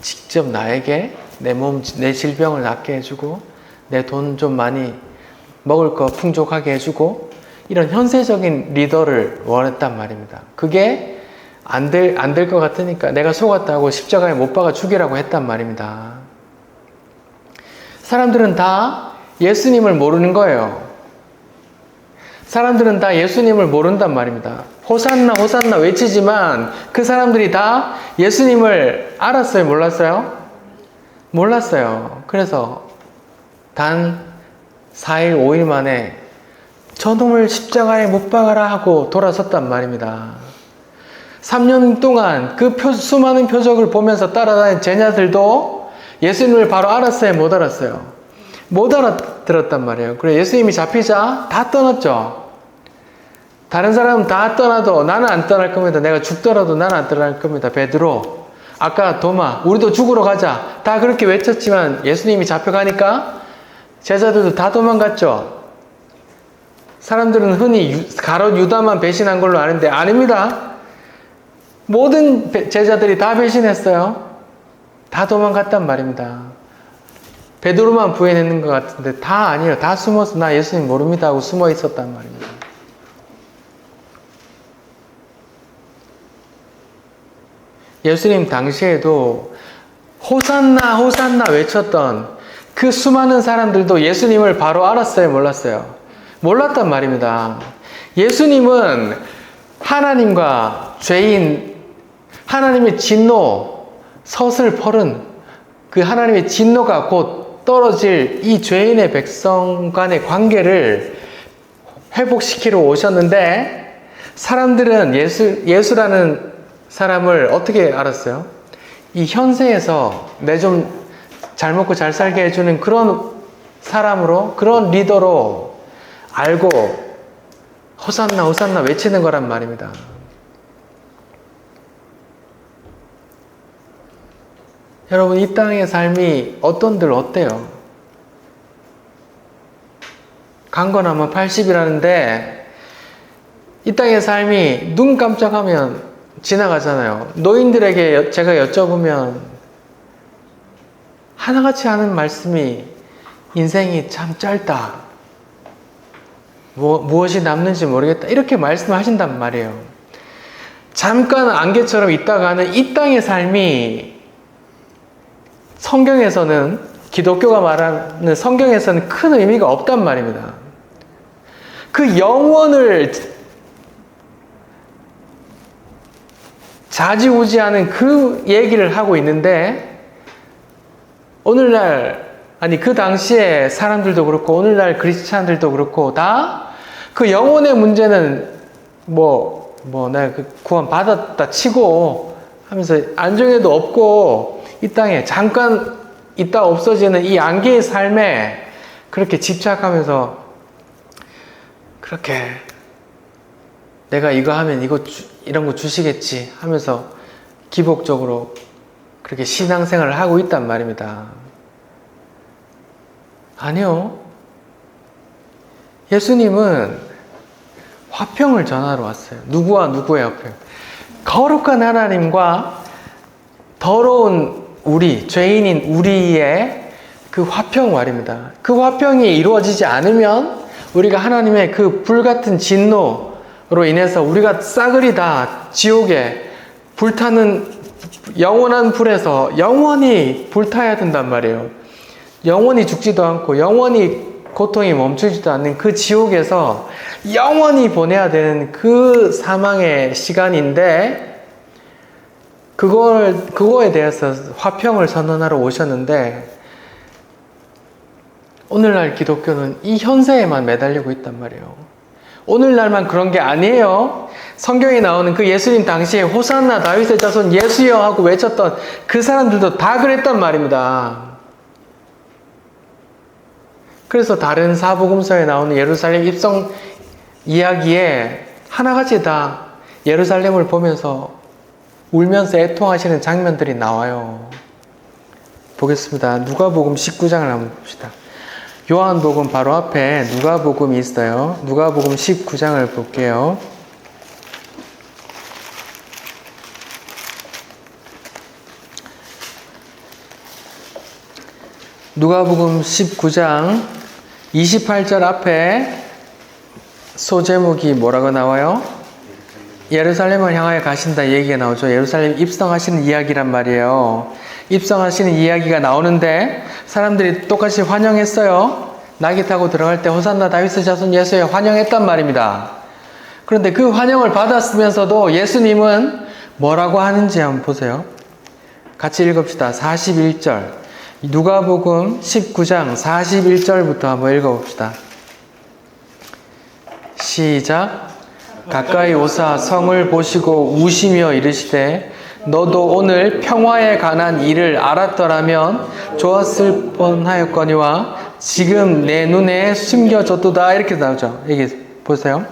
직접 나에게 내 몸, 내 질병을 낫게 해주고 내 돈 좀 많이 먹을 거 풍족하게 해주고 이런 현세적인 리더를 원했단 말입니다. 그게 안 될 것 같으니까 내가 속았다고 십자가에 못 박아 죽이라고 했단 말입니다. 사람들은 다 예수님을 모르는 거예요. 사람들은 다 예수님을 모른단 말입니다. 호산나 호산나 외치지만 그 사람들이 다 예수님을 알았어요? 몰랐어요? 몰랐어요. 그래서 단 4일 5일 만에 저놈을 십자가에 못 박아라 하고 돌아섰단 말입니다. 3년 동안 그 수많은 표적을 보면서 따라다닌 제자들도 예수님을 바로 알았어요? 못 알았어요? 못 알아들었단 말이에요. 그래 예수님이 잡히자 다 떠났죠. 다른 사람은 다 떠나도 나는 안 떠날 겁니다. 내가 죽더라도 나는 안 떠날 겁니다. 베드로, 아까 도마, 우리도 죽으러 가자. 다 그렇게 외쳤지만 예수님이 잡혀가니까 제자들도 다 도망갔죠. 사람들은 흔히 가롯 유다만 배신한 걸로 아는데 아닙니다. 모든 제자들이 다 배신했어요. 다 도망갔단 말입니다. 베드로만 부인했는 것 같은데 다 아니에요. 다 숨어서 나 예수님 모릅니다 하고 숨어 있었단 말입니다. 예수님 당시에도 호산나 호산나 외쳤던 그 수많은 사람들도 예수님을 바로 알았어요? 몰랐어요? 몰랐단 말입니다. 예수님은 하나님과 죄인, 하나님의 진노, 서슬퍼른 그 하나님의 진노가 곧 떨어질 이 죄인의 백성 간의 관계를 회복시키러 오셨는데 사람들은 예수라는 사람을 어떻게 알았어요? 이 현세에서 내 좀 잘 먹고 잘 살게 해주는 그런 사람으로, 그런 리더로 알고 호산나 호산나 외치는 거란 말입니다. 여러분 이 땅의 삶이 어떤들 어때요? 강건하면 80이라는데 이 땅의 삶이 눈 깜짝하면 지나가잖아요. 노인들에게 제가 여쭤보면 하나같이 하는 말씀이 인생이 참 짧다. 무엇이 남는지 모르겠다. 이렇게 말씀하신단 말이에요. 잠깐 안개처럼 있다가는 이 땅의 삶이 성경에서는, 기독교가 말하는 성경에서는 큰 의미가 없단 말입니다. 그 영원을 좌지우지하는 그 얘기를 하고 있는데 오늘날, 아니 그 당시에 사람들도 그렇고 오늘날 크리스찬들도 그렇고 다 그 영혼의 문제는 내가 그 구원 받았다 치고 하면서 안정에도 없고 이 땅에 잠깐 있다 없어지는 이 안개의 삶에 그렇게 집착하면서 그렇게 내가 이거 하면 이런 거 주시겠지 하면서 기복적으로 그렇게 신앙생활을 하고 있단 말입니다. 아니요. 예수님은 화평을 전하러 왔어요. 누구와 누구의 화평? 거룩한 하나님과 더러운 우리, 죄인인 우리의 그 화평 말입니다. 그 화평이 이루어지지 않으면 우리가 하나님의 그 불같은 진노로 인해서 우리가 싸그리 다 지옥에 불타는 영원한 불에서 영원히 불타야 된단 말이에요. 영원히 죽지도 않고 영원히 고통이 멈추지도 않는 그 지옥에서 영원히 보내야 되는 그 사망의 시간인데 그거에 대해서 화평을 선언하러 오셨는데 오늘날 기독교는 이 현세에만 매달리고 있단 말이에요. 오늘날만 그런 게 아니에요. 성경에 나오는 그 예수님 당시에 호산나 다윗의 자손 예수여 하고 외쳤던 그 사람들도 다 그랬단 말입니다. 그래서 다른 사복음서에 나오는 예루살렘 입성 이야기에 하나같이 다 예루살렘을 보면서 울면서 애통하시는 장면들이 나와요. 보겠습니다. 누가복음 19장을 한번 봅시다. 요한복음 바로 앞에 누가복음이 있어요. 누가복음 19장을 볼게요. 누가복음 19장 28절 앞에 소제목이 뭐라고 나와요? 예루살렘을 향하여 가신다 얘기가 나오죠. 예루살렘 입성하시는 이야기란 말이에요. 입성하시는 이야기가 나오는데 사람들이 똑같이 환영했어요. 나귀 타고 들어갈 때 호산나 다윗의 자손 예수에 환영했단 말입니다. 그런데 그 환영을 받았으면서도 예수님은 뭐라고 하는지 한번 보세요. 같이 읽읍시다. 41절. 누가복음 19장 41절부터 한번 읽어봅시다. 시작. 가까이 오사 성을 보시고 우시며 이르시되 너도 오늘 평화에 관한 일을 알았더라면 좋았을 뻔하였거니와 지금 내 눈에 숨겨졌도다. 이렇게 나오죠. 여기 보세요.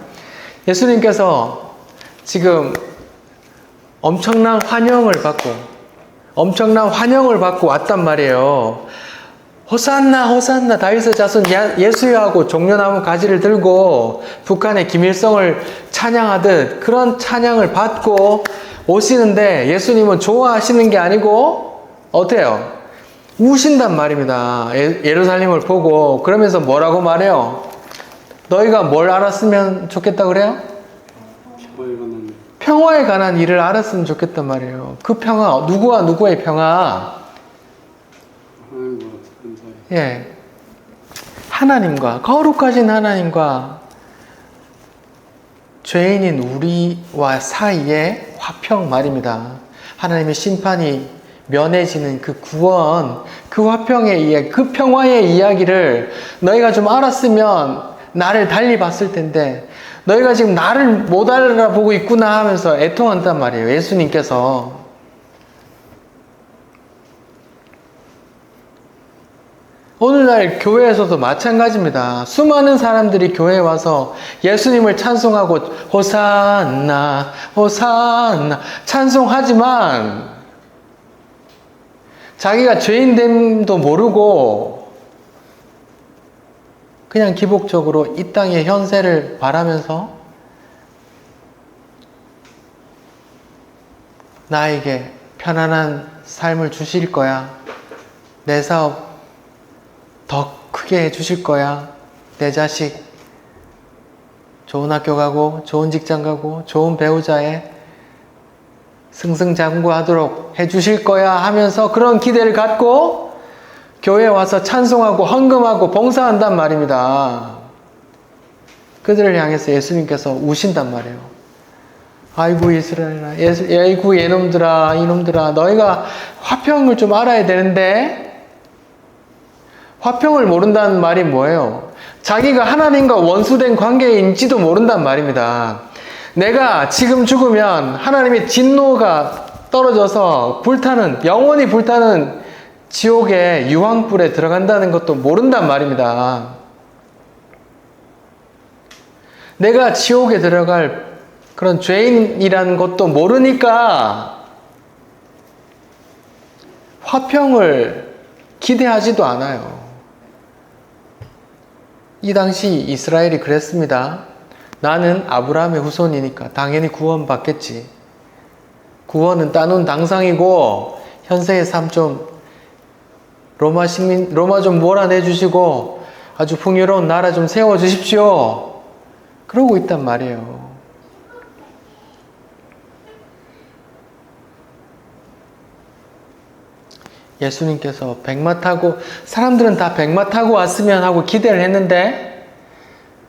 예수님께서 지금 엄청난 환영을 받고 왔단 말이에요. 호산나 호산나 다윗의 자손 예수여 하고 종려나무 가지를 들고 북한의 김일성을 찬양하듯 그런 찬양을 받고 오시는데 예수님은 좋아하시는 게 아니고 어때요? 우신단 말입니다. 예루살렘을 보고. 그러면서 뭐라고 말해요? 너희가 뭘 알았으면 좋겠다 그래요? 평화에 관한 일을 알았으면 좋겠단 말이에요. 그 평화, 누구와 누구의 평화? 예, 하나님과, 거룩하신 하나님과 죄인인 우리와 사이의 화평 말입니다. 하나님의 심판이 면해지는 그 구원, 그 화평의 이야기, 그 평화의 이야기를 너희가 좀 알았으면 나를 달리 봤을 텐데 너희가 지금 나를 못 알아보고 있구나 하면서 애통한단 말이에요. 예수님께서. 오늘날 교회에서도 마찬가지입니다. 수많은 사람들이 교회에 와서 예수님을 찬송하고 호산나 호산나 찬송하지만 자기가 죄인됨도 모르고 그냥 기복적으로 이 땅의 현세를 바라면서 나에게 편안한 삶을 주실 거야. 내 사업 더 크게 해주실 거야. 내 자식 좋은 학교 가고 좋은 직장 가고 좋은 배우자에 승승장구하도록 해주실 거야 하면서 그런 기대를 갖고 교회에 와서 찬송하고 헌금하고 봉사한단 말입니다. 그들을 향해서 예수님께서 우신단 말이에요. 아이고 이스라엘아, 아이고 이놈들아 너희가 화평을 좀 알아야 되는데 화평을 모른다는 말이 뭐예요? 자기가 하나님과 원수된 관계인지도 모른단 말입니다. 내가 지금 죽으면 하나님의 진노가 떨어져서 영원히 불타는 지옥의 유황불에 들어간다는 것도 모른단 말입니다. 내가 지옥에 들어갈 그런 죄인이라는 것도 모르니까 화평을 기대하지도 않아요. 이 당시 이스라엘이 그랬습니다. 나는 아브라함의 후손이니까 당연히 구원받겠지. 구원은 따놓은 당상이고 현세의 삶 좀 로마 좀 몰아내 주시고 아주 풍요로운 나라 좀 세워 주십시오. 그러고 있단 말이에요. 예수님께서 백마 타고 사람들은 다 백마 타고 왔으면 하고 기대를 했는데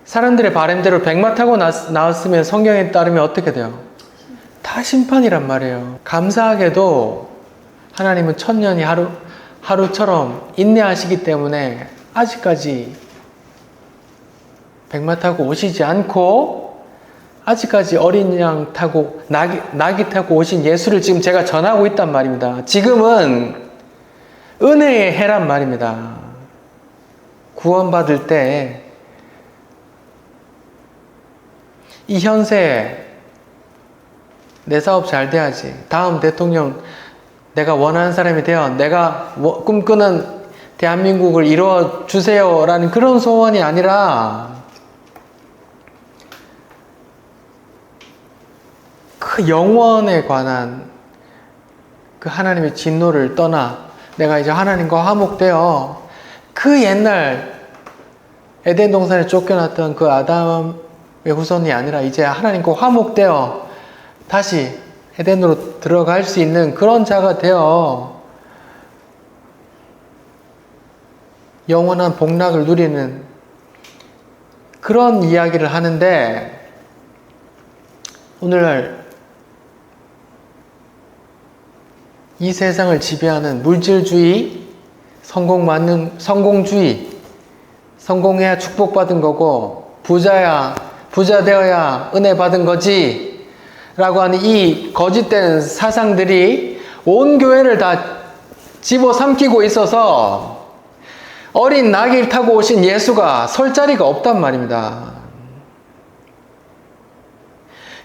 사람들의 바람대로 백마 타고 나왔으면 성경에 따르면 어떻게 돼요? 다 심판이란 말이에요. 감사하게도 하나님은 천년이 하루처럼 인내하시기 때문에 아직까지 백마 타고 오시지 않고 아직까지 어린 양 타고 나귀 타고 오신 예수를 지금 제가 전하고 있단 말입니다. 지금은 은혜의 해란 말입니다. 구원받을 때 이 현세에 내 사업 잘 돼야지. 다음 대통령 내가 원하는 사람이 되어 내가 꿈꾸는 대한민국을 이루어 주세요 라는 그런 소원이 아니라 그 영원에 관한 그 하나님의 진노를 떠나 내가 이제 하나님과 화목되어 그 옛날 에덴 동산에 쫓겨났던 그 아담의 후손이 아니라 이제 하나님과 화목되어 다시 에덴으로 들어갈 수 있는 그런 자가 되어 영원한 복락을 누리는 그런 이야기를 하는데 오늘날 이 세상을 지배하는 물질주의, 성공주의, 성공해야 축복받은 거고 부자 되어야 은혜 받은 거지 라고 하는 이 거짓된 사상들이 온 교회를 다 집어삼키고 있어서 어린 나귀를 타고 오신 예수가 설 자리가 없단 말입니다.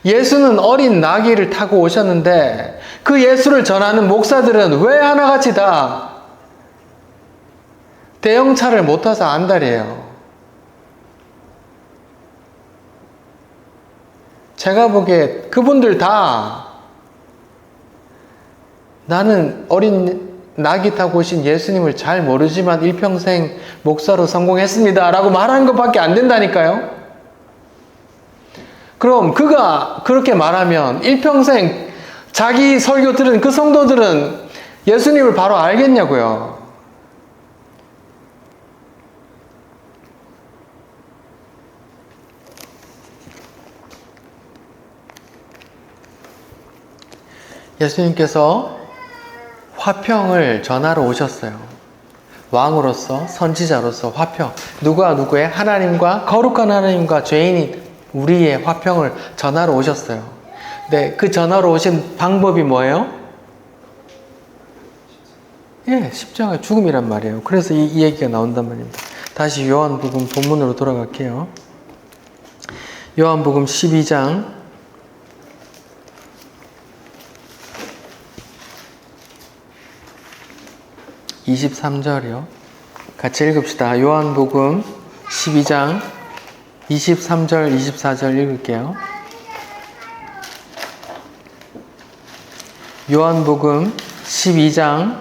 예수는 어린 나귀를 타고 오셨는데 그 예수를 전하는 목사들은 왜 하나같이 다 대형차를 못 타서 안달이에요. 제가 보기에 그분들 다 나는 어린 나귀 타고 오신 예수님을 잘 모르지만 일평생 목사로 성공했습니다 라고 말하는 것밖에 안 된다니까요. 그럼 그가 그렇게 말하면 일평생 자기 설교 들은 그 성도들은 예수님을 바로 알겠냐고요. 예수님께서 화평을 전하러 오셨어요. 왕으로서 선지자로서 화평. 누가 누구의 하나님과 거룩한 하나님과 죄인인 우리의 화평을 전하러 오셨어요. 네, 그 전하러 오신 방법이 뭐예요? 예, 십자가 죽음이란 말이에요. 그래서 이 얘기가 나온단 말입니다. 다시 요한복음 본문으로 돌아갈게요. 요한복음 12장 23절이요. 같이 읽읍시다. 요한복음 12장 23절, 24절 읽을게요. 요한복음 12장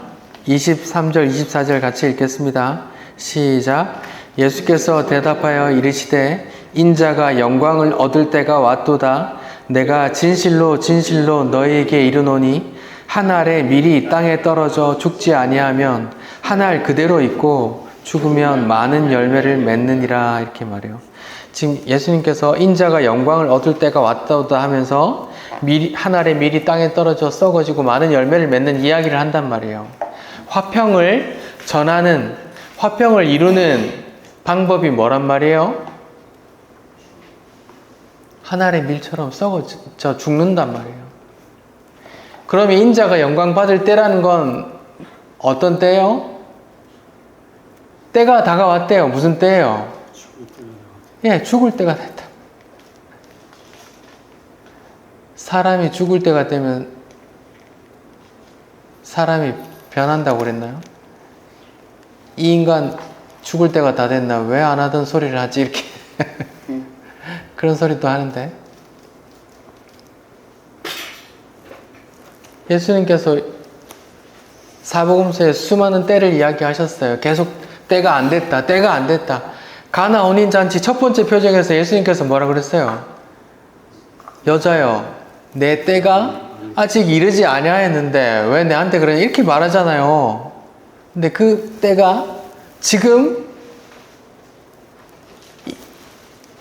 23절, 24절 같이 읽겠습니다. 시작. 예수께서 대답하여 이르시되 인자가 영광을 얻을 때가 왔도다. 내가 진실로 진실로 너희에게 이르노니 한 알의 밀이 땅에 떨어져 죽지 아니하면 한 알 그대로 있고 죽으면 많은 열매를 맺느니라 이렇게 말해요. 지금 예수님께서 인자가 영광을 얻을 때가 왔다오다 하면서 한 알의 밀이 땅에 떨어져 썩어지고 많은 열매를 맺는 이야기를 한단 말이에요. 화평을 전하는, 화평을 이루는 방법이 뭐란 말이에요? 한 알의 밀처럼 썩어져 죽는단 말이에요. 그러면 인자가 영광 받을 때라는 건 어떤 때예요? 때가 다가왔대요. 무슨 때예요? 예, 죽을 때가 됐다. 사람이 죽을 때가 되면 사람이 변한다고 그랬나요? 이 인간 죽을 때가 다 됐나? 왜 안 하던 소리를 하지? 이렇게 그런 소리도 하는데 예수님께서 사복음서에 수많은 때를 이야기하셨어요. 계속 때가 안 됐다. 때가 안 됐다. 가나 혼인잔치 첫 번째 표정에서 예수님께서 뭐라 그랬어요? 여자여, 내 때가 아직 이르지 아니하였는데 왜 내한테 그러냐? 이렇게 말하잖아요. 근데 그 때가 지금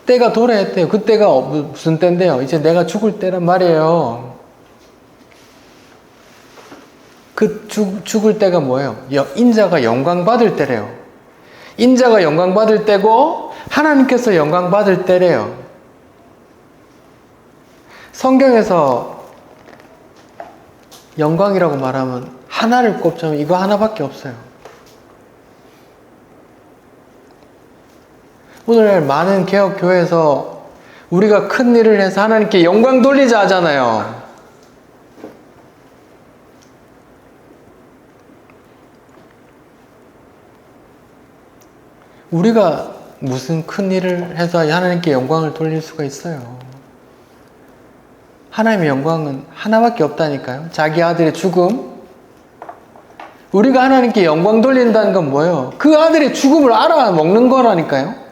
때가 도래했대요. 그 때가 무슨 때인데요? 이제 내가 죽을 때란 말이에요. 그 죽을 때가 뭐예요? 인자가 영광 받을 때래요. 인자가 영광 받을 때고 하나님께서 영광 받을 때래요. 성경에서 영광이라고 말하면 하나를 꼽자면 이거 하나밖에 없어요. 오늘 많은 개혁교회에서 우리가 큰 일을 해서 하나님께 영광 돌리자 하잖아요. 우리가 무슨 큰 일을 해서 하나님께 영광을 돌릴 수가 있어요? 하나님의 영광은 하나밖에 없다니까요. 자기 아들의 죽음. 우리가 하나님께 영광 돌린다는 건 뭐예요? 그 아들의 죽음을 알아먹는 거라니까요.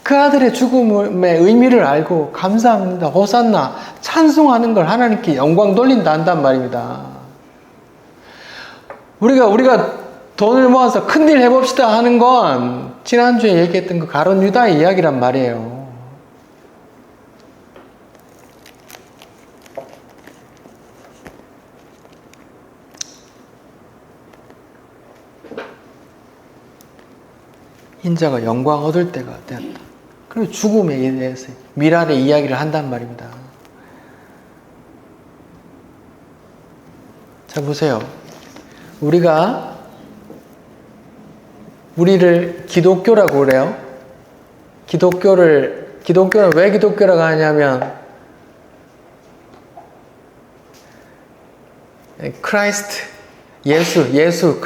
그 아들의 죽음의 의미를 알고 감사합니다, 호산나, 찬송하는 걸 하나님께 영광 돌린다 한단 말입니다. 우리가 돈을 모아서 큰일 해봅시다 하는 건 지난주에 얘기했던 그 가룟 유다의 이야기란 말이에요. 인자가 영광 얻을 때가 되었다. 그리고 죽음에 대해서 미랄의 이야기를 한단 말입니다. 자, 보세요. 우리를 기독교라고 그래요. 기독교는 왜 기독교라고 하냐면, 예수,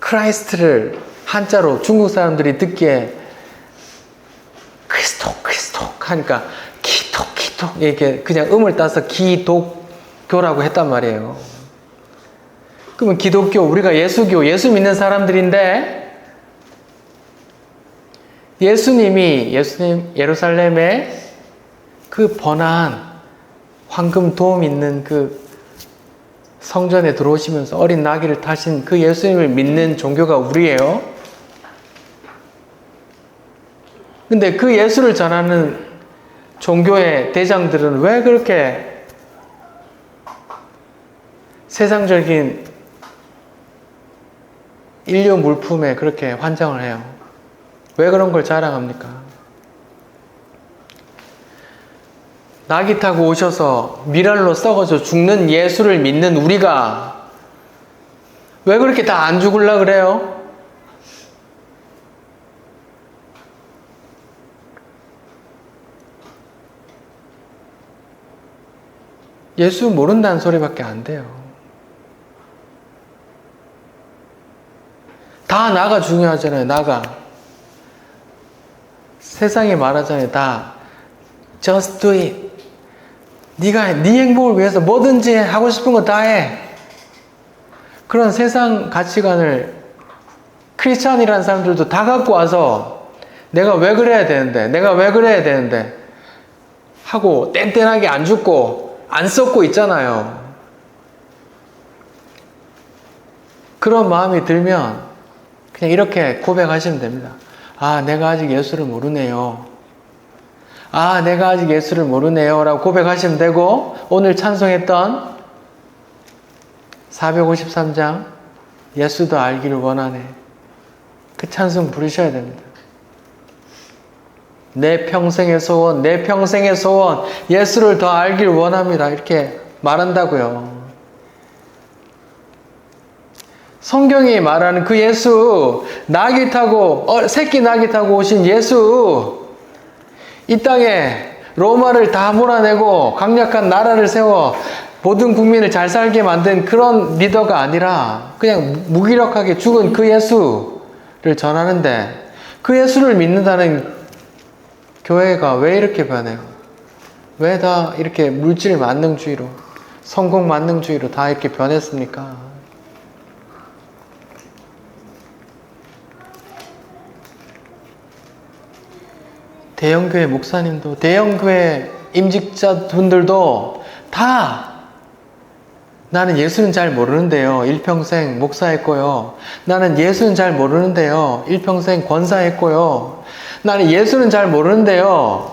크라이스트를 한자로 중국 사람들이 듣기에 크리스토 하니까 기독 이렇게 그냥 음을 따서 기독교라고 했단 말이에요. 그러면 기독교, 우리가 예수교, 예수 믿는 사람들인데 예수님 예루살렘에 그 번화한 황금 도움 있는 그 성전에 들어오시면서 어린 나귀를 타신 그 예수님을 믿는 종교가 우리예요. 근데 그 예수를 전하는 종교의 대장들은 왜 그렇게 세상적인 인류 물품에 그렇게 환장을 해요? 왜 그런 걸 자랑합니까? 나귀 타고 오셔서 미랄로 썩어져 죽는 예수를 믿는 우리가 왜 그렇게 다 안 죽으려고 그래요? 예수 모른다는 소리밖에 안 돼요. 다 나가 중요하잖아요. 나가. 세상이 말하잖아요. 다 just do it. 네가 네 행복을 위해서 뭐든지 하고 싶은 거 다 해. 그런 세상 가치관을 크리스찬이라는 사람들도 다 갖고 와서 내가 왜 그래야 되는데 하고 뗀뗀하게 안 죽고 안 썩고 있잖아요. 그런 마음이 들면 그냥 이렇게 고백하시면 됩니다. 아, 내가 아직 예수를 모르네요. 라고 고백하시면 되고, 오늘 찬송했던 453장 예수도 알기를 원하네, 그 찬송 부르셔야 됩니다. 내 평생의 소원, 예수를 더 알기를 원합니다, 이렇게 말한다고요. 성경이 말하는 그 예수, 새끼 나귀 타고 오신 예수, 이 땅에 로마를 다 몰아내고 강력한 나라를 세워 모든 국민을 잘 살게 만든 그런 리더가 아니라 그냥 무기력하게 죽은 그 예수를 전하는데, 그 예수를 믿는다는 교회가 왜 이렇게 변해요? 왜 다 이렇게 물질 만능주의로, 성공 만능주의로 다 이렇게 변했습니까? 대형교회 목사님도, 대형교회 임직자분들도 다 나는 예수는 잘 모르는데요, 일평생 목사했고요. 나는 예수는 잘 모르는데요, 일평생 권사했고요. 나는 예수는 잘 모르는데요,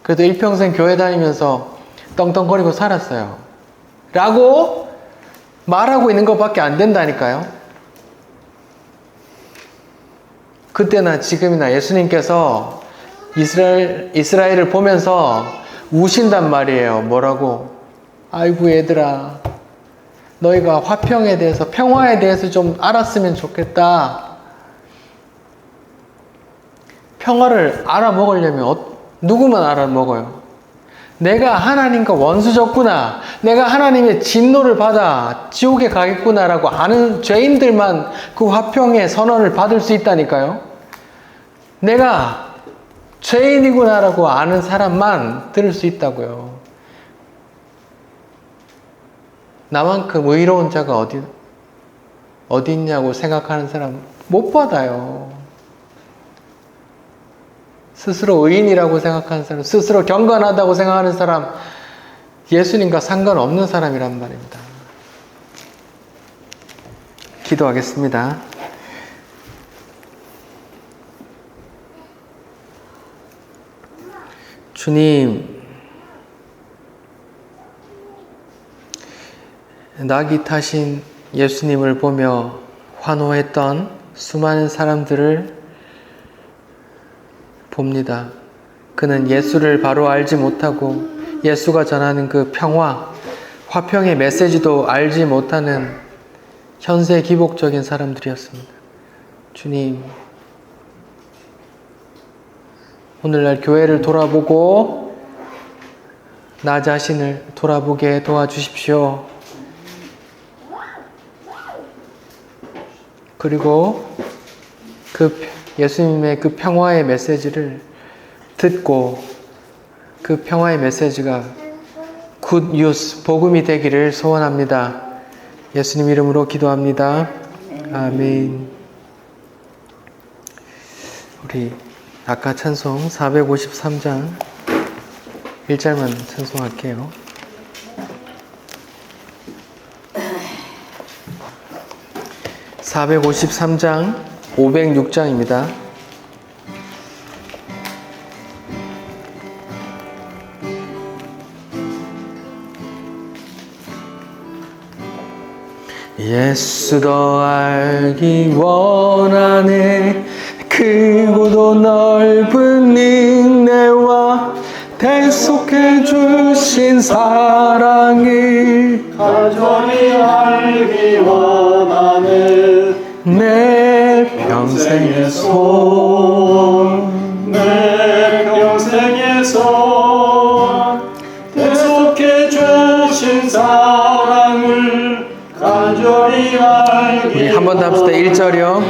그래도 일평생 교회 다니면서 떵떵거리고 살았어요 라고 말하고 있는 것밖에 안 된다니까요. 그때나 지금이나 예수님께서 이스라엘을 보면서 우신단 말이에요. 뭐라고? 아이고 얘들아, 너희가 화평에 대해서, 평화에 대해서 좀 알았으면 좋겠다. 평화를 알아먹으려면 누구만 알아먹어요? 내가 하나님과 원수졌구나, 내가 하나님의 진노를 받아 지옥에 가겠구나라고 아는 죄인들만 그 화평의 선언을 받을 수 있다니까요. 내가 죄인이구나라고 아는 사람만 들을 수 있다고요. 나만큼 의로운 자가 어디 있냐고 생각하는 사람 못 받아요. 스스로 의인이라고 생각하는 사람, 스스로 경건하다고 생각하는 사람, 예수님과 상관없는 사람이란 말입니다. 기도하겠습니다. 주님, 낙이 타신 예수님을 보며 환호했던 수많은 사람들을 봅니다. 그는 예수를 바로 알지 못하고 예수가 전하는 그 평화, 화평의 메시지도 알지 못하는 현세 기복적인 사람들이었습니다. 주님, 오늘날 교회를 돌아보고 나 자신을 돌아보게 도와주십시오. 그리고 예수님의 그 평화의 메시지를 듣고 그 평화의 메시지가 굿 뉴스, 복음이 되기를 소원합니다. 예수님 이름으로 기도합니다. 아멘. 우리 아까 찬송 453장 1절만 찬송할게요. (453장) 506장입니다. 예수 더 알기 원하네. 크고도 넓은 은혜와 대속해 주신 사랑을 간절히 알기 원하네. 내 평생의 소원, 내 평생의 소원, 대속해 주신 사랑을 간절히 알기. 우리 한 번 더 합시다. 1절이요.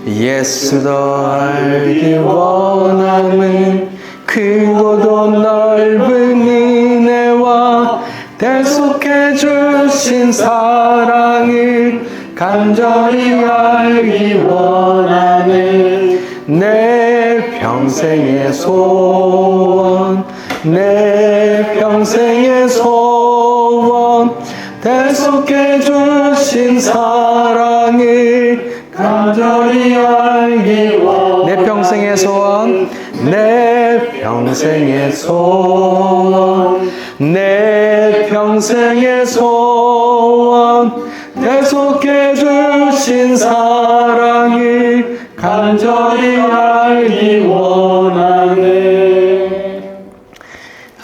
예수 더 알기 원함은 크고도 넓은 은혜와 대속해 주신 사랑을 간절히 알기 원하네. 내 평생의 소원, 내 평생의 소원, 대속해 주신 사랑을 간절히 알기 원하네. 내 평생의 소원, 내 평생의 소원, 내 평생의 소원, 대속해 주신 사랑을 간절히 알기 원하네.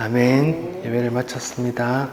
아멘. 예배를 마쳤습니다.